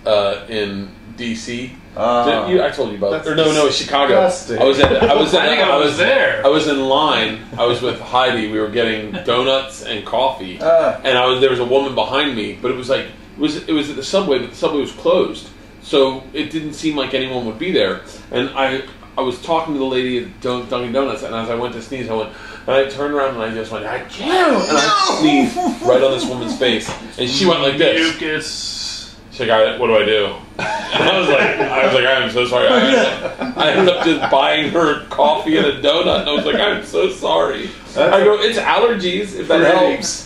in DC. Oh. I told you about That's it. Or no, Chicago. disgusting. I was there. I was in line. I was with Heidi. We were getting donuts and coffee, Uh. and there was a woman behind me. But it was like it was at the subway, but the subway was closed, so it didn't seem like anyone would be there. And I was talking to the lady at Dunkin' Donuts, and as I went to sneeze, and I turned around and I just went, I can't, and I sneezed right on this woman's face, and she went like this. Mucus. She's like, what do I do? And I was like, I'm so sorry. I ended up just buying her coffee and a donut, and I was like, I'm so sorry. I go, it's allergies, if that helps.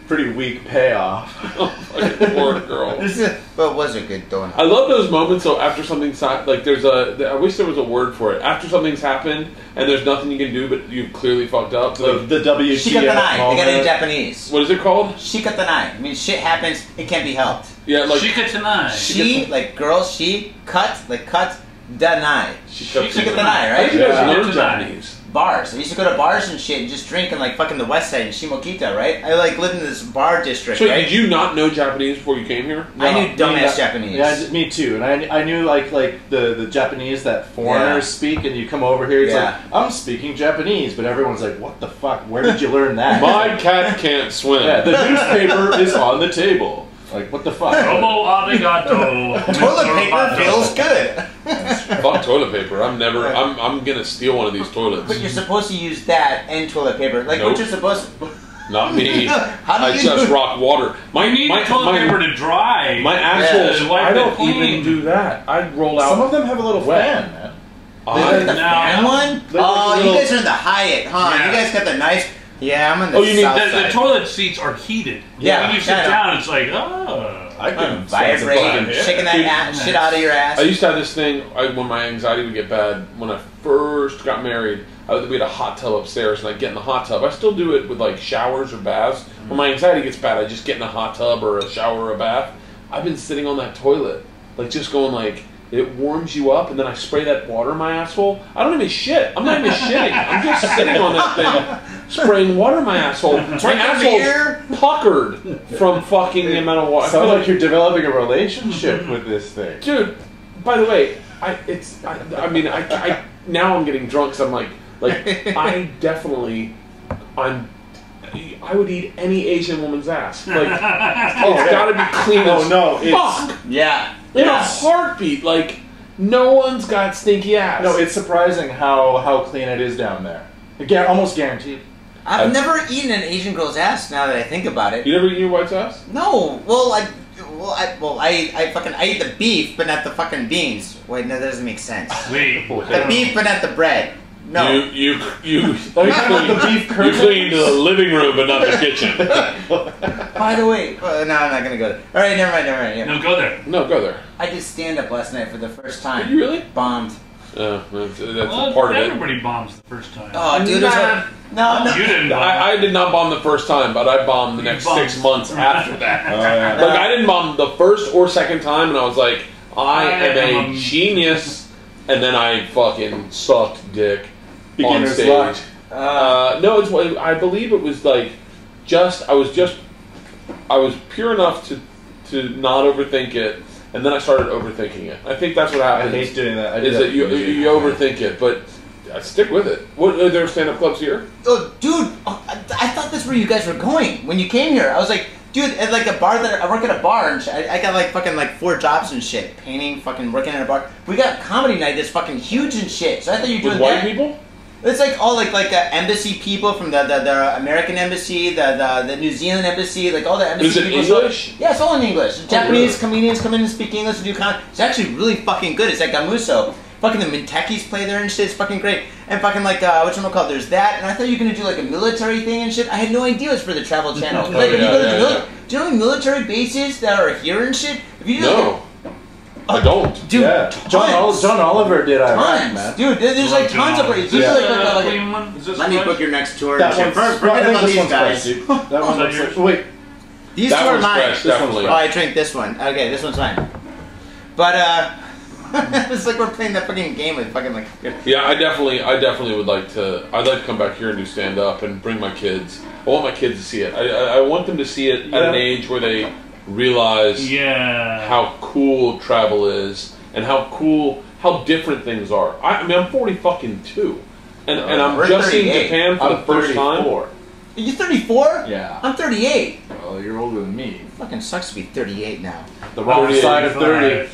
Pretty weak payoff. Fucking poor girl. But it was a good donut. I love those moments. So after something's like, I wish there was a word for it. After something's happened and there's nothing you can do, but you've clearly fucked up. Like, The WTF Shikatanai. They got it in moment. Japanese. what is it called? Shikatanai. I mean, shit happens. It can't be helped. Yeah, like Shikatanai. She, like girls, she, cut, danai. Shikatanai, I right? think you guys Yeah. learn Shikatanai. Japanese. Bars. I used to go to bars and shit and just drink in like fucking the west side in Shimokita, right? I like lived in this bar district, So right? did you not know Japanese before you came here? I knew dumbass Yeah, Japanese. Yeah, me too. And I knew like the Japanese that foreigners Yeah. speak, and you come over here, it's Yeah. like, I'm speaking Japanese, but everyone's like, what the fuck? Where did you learn that? My cat can't swim. Yeah, the newspaper is on the table. Like, what the fuck? Domo arigato. Toilet paper feels good. Fuck toilet paper. I'm gonna steal one of these toilets. But you're supposed to use that and toilet paper. Like Nope. what you're supposed to... Not me. How do I you just do- rock water. You need toilet paper to dry. My assholes. Yeah, wipe I it don't clean. even do that. I roll out. Some of them have a little Wet. fan, man. The No. fan one? Like Oh, a you little- guys are in the Hyatt, huh? Yeah. You guys got the nice... Yeah, I'm on the Oh, you mean south The side. toilet seats are heated. Yeah, When you sit yeah. down, it's like, oh. I can Vibrating, Yeah. shaking that Dude, ass, shit out of your ass. I used to have this thing when my anxiety would get bad. When I first got married, we had a hot tub upstairs, and I get in the hot tub. I still do it with like showers or baths. When my anxiety gets bad, I just get in a hot tub or a shower or a bath. I've been sitting on that toilet, like just going like, it warms you up, and then I spray that water in my asshole. I don't even shit. I'm not even shitting. I'm just sitting on that thing, spraying water in my asshole. My asshole's puckered from fucking the amount of water. Sounds like you're developing a relationship with this thing. Dude, by the way, now I'm getting drunk, so I'm like I would eat any Asian woman's ass. Like, it's gotta be clean as fuck. Yeah. In a heartbeat, like, no one's got stinky ass. No, it's surprising how clean it is down there. Almost guaranteed. I've never eaten an Asian girl's ass. Now that I think about it. You never eaten your wife's ass? No. I eat the beef, but not the fucking beans. Wait, no, that doesn't make sense. Wait. The beef, but not the bread. No. You cleaned the living room, but not the kitchen. By the way, no, I'm not gonna go there. All right, never mind. Yeah. No, go there. No, go there. I did stand up last night for the first time. Did you really? Bombed. That's a part of it. Everybody bombs the first time. Oh, dude, no. You didn't. I did not bomb the first time, but I bombed the next 6 months after that. Like, I didn't bomb the first or second time, and I was like, I am a genius, and then I fucking sucked dick on stage. No, I believe it was like I was pure enough to not overthink it, and then I started overthinking it. I think that's what happens. I hate doing that. You overthink it, but stick with it. What are there stand-up clubs here? Oh, dude, I thought that's where you guys were going when you came here. I was like, dude, at like a bar I work at a bar and shit. I got like fucking like 4 jobs and shit, painting, fucking working at a bar. We got comedy night that's fucking huge and shit. So I thought you were doing with white people. It's like all like embassy people from the American embassy, the New Zealand embassy, like all the embassy Is it people. English? Yeah, it's all in English. Japanese comedians come in and speak English and do comedy. It's actually really fucking good. It's like Gamuso. Fucking the Mintekis play there and shit. It's fucking great. And fucking like whatchamacallit, there's that. And I thought you were gonna do like a military thing and shit. I had no idea it was for the Travel Channel. Like if you go to the military, do you know any military bases that are here and shit? If you do No. I don't. Dude, yeah. John Oliver did Iraq, man. Dude, there's like tons of places. Let me book your next tour. That one's forget about these guys. That one looks like, wait. These that two are one's mine. fresh, definitely. Oh, I drink this one. Okay, this one's fine. But it's like we're playing that fucking game with fucking like. Yeah, I definitely would like to. I'd like to come back here and do stand up and bring my kids. I want my kids to see it. I want them to see it at an age where they realize how cool travel is and how different things are. I mean, I'm 42, and I'm just seeing Japan for the first time. Are you 34? Yeah. I'm 38. Well, you're older than me. Fucking sucks to be 38 now. The wrong side of 30.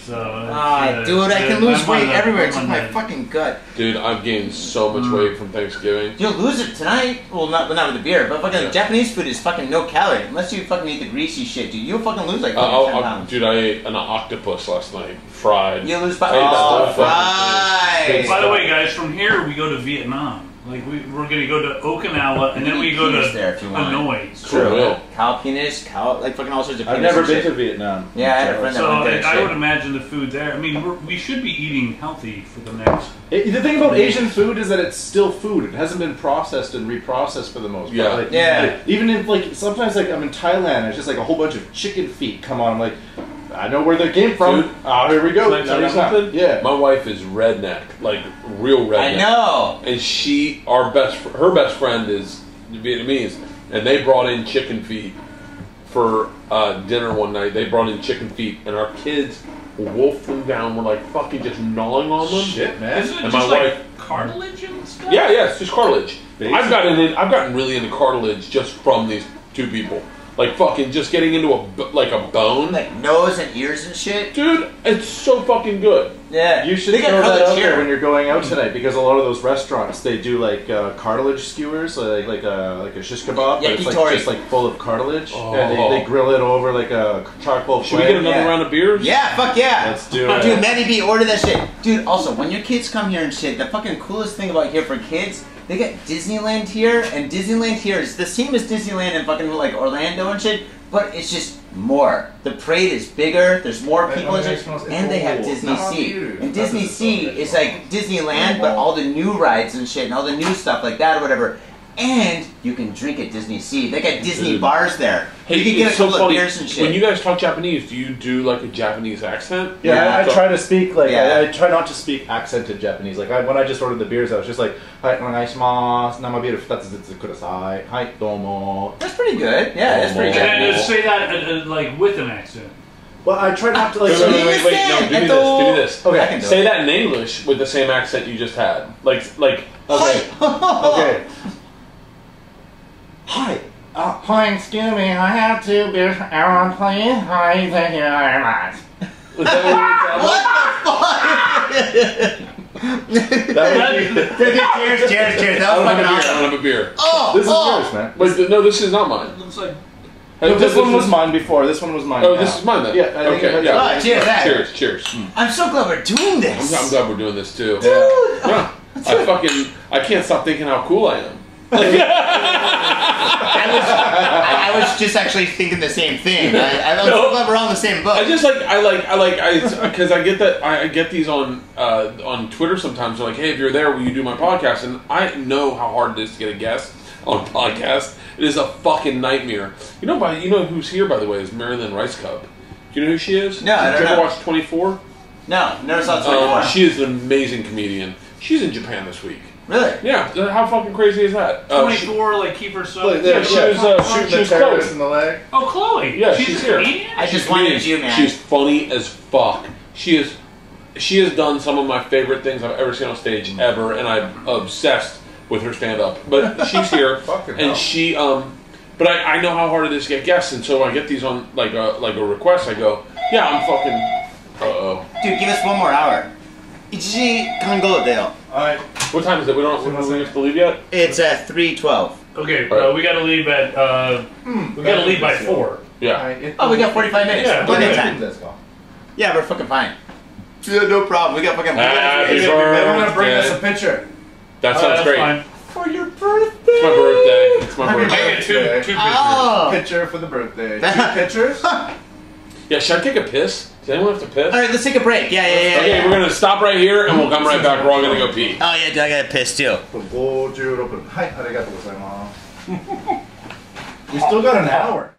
Dude, I can lose weight everywhere except my fucking gut. Dude, I've gained so much weight from Thanksgiving. You'll lose it tonight. Well, not with the beer, but fucking Japanese food is fucking no calorie. Unless you fucking eat the greasy shit, dude. You'll fucking lose like 10 pounds. Dude, I ate an octopus last night, fried. You'll lose fried. By the way, guys, from here we go to Vietnam. Like we're gonna go to Okinawa and then we go to Hanoi. It's true. Cow penis, like fucking all sorts of. I've never been to Vietnam. Yeah, I had a friend that went there. I would imagine the food there. I mean, we should be eating healthy for the next. The thing about Asian food is that it's still food. It hasn't been processed and reprocessed for the most part. Like, even if like sometimes like I'm in Thailand, it's just like a whole bunch of chicken feet come on. I'm like, I know where they came from. Dude, here we go. Can I tell you something? Yeah. My wife is redneck, like real redneck. I know. And her best friend is Vietnamese, and they brought in chicken feet for dinner one night. They brought in chicken feet, and our kids wolfed them down. We're like fucking just gnawing on them. Shit, man. Isn't it and just my like wife, cartilage and stuff? Yeah, it's just cartilage. Basically. I've gotten really into cartilage just from these two people. Like fucking just getting into a bone. Like nose and ears and shit. Dude, it's so fucking good. Yeah. You should throw that out there when you're going out tonight, because a lot of those restaurants, they do like cartilage skewers, like a shish kebab, but it's like just like full of cartilage. Oh. And they grill it over like a charcoal flame. Should we get another round of beers? Yeah, fuck yeah. Let's do it. Dude, Manny B, order that shit. Dude, also, when your kids come here and shit, the fucking coolest thing about here for kids, they got Disneyland here, and Disneyland here is the same as Disneyland in fucking like Orlando and shit, but it's just more. The parade is bigger. There's more people, and they have Disney Sea. And Disney Sea is like Disneyland, but all the new rides and shit, and all the new stuff like that or whatever. And you can drink at Disney Sea. They got Disney bars there. Hey, you can get a couple of beers and shit. When you guys talk Japanese, do you do like a Japanese accent? Yeah, I try to speak like I try not to speak accented Japanese. Like when I just ordered the beers, I was just like, "Hai, onegaishimasu. Namabiru 2つずつください. Hai, domo." That's pretty good. Yeah, that's pretty good. And say that like with an accent. Well, I try not to like. Wait, no, give me this. Okay, say that in English with the same accent you just had. Like. Okay. Okay. Hi. Hi, excuse me, I have 2 beers for everyone, please. Hi, thank you very much. Was that Cheers. That was fucking awesome. I don't have a beer. Oh, this is yours, man. Wait, no, this is not mine. Looks like. No, this one was mine before. This one was mine. Oh, this is mine then. Yeah. Okay. Yeah. Cheers. I'm so glad we're doing this. I'm glad we're doing this too. Dude. Yeah. I can't stop thinking how cool I am. I was just actually thinking the same thing. I was so glad we're on the same boat. I just because I get that I get these on Twitter sometimes. They're like, hey, if you're there, will you do my podcast? And I know how hard it is to get a guest on a podcast. It is a fucking nightmare. You know who's here, by the way, is Marilyn Rice Cup. Do you know who she is? No, I don't Did you know. ever watch 24? No, never saw 24. She is an amazing comedian. She's in Japan this week. Really? Yeah. How fucking crazy is that? 24, like keep herself. Yeah, she was Chloe. in the leg. Oh, Chloe. Yeah, she's she's a here. comedian? I just wanted you, man. She's funny as fuck. She has done some of my favorite things I've ever seen on stage ever, and I'm obsessed with her stand-up. But she's here, and she but I know how hard it is to get guests, and so I get these on like a request. I go, yeah, I'm fucking. Dude, give us 1 more hour. 1時間後だよ. Alright. What time is it? We don't have to leave yet? It's at 3:12. Okay, we gotta leave at we gotta leave by 4. Yeah. Oh, we got 45 minutes. Yeah, Plenty of okay. time. Yeah, we're fucking fine. No problem. We got fucking. Happy They want to bring birthday. us a picture. That sounds great. Fine. For your birthday. It's my birthday. It's my Happy birthday. I get two pictures. Oh. Picture for the birthday. 2 pictures? Yeah, should I take a piss? Does anyone have to piss? All right, let's take a break. Yeah. Okay, we're gonna stop right here and we'll come right back. We're all gonna go pee. Oh yeah, I gotta piss too. 56分。はい、ありがとうございます。We still got an hour.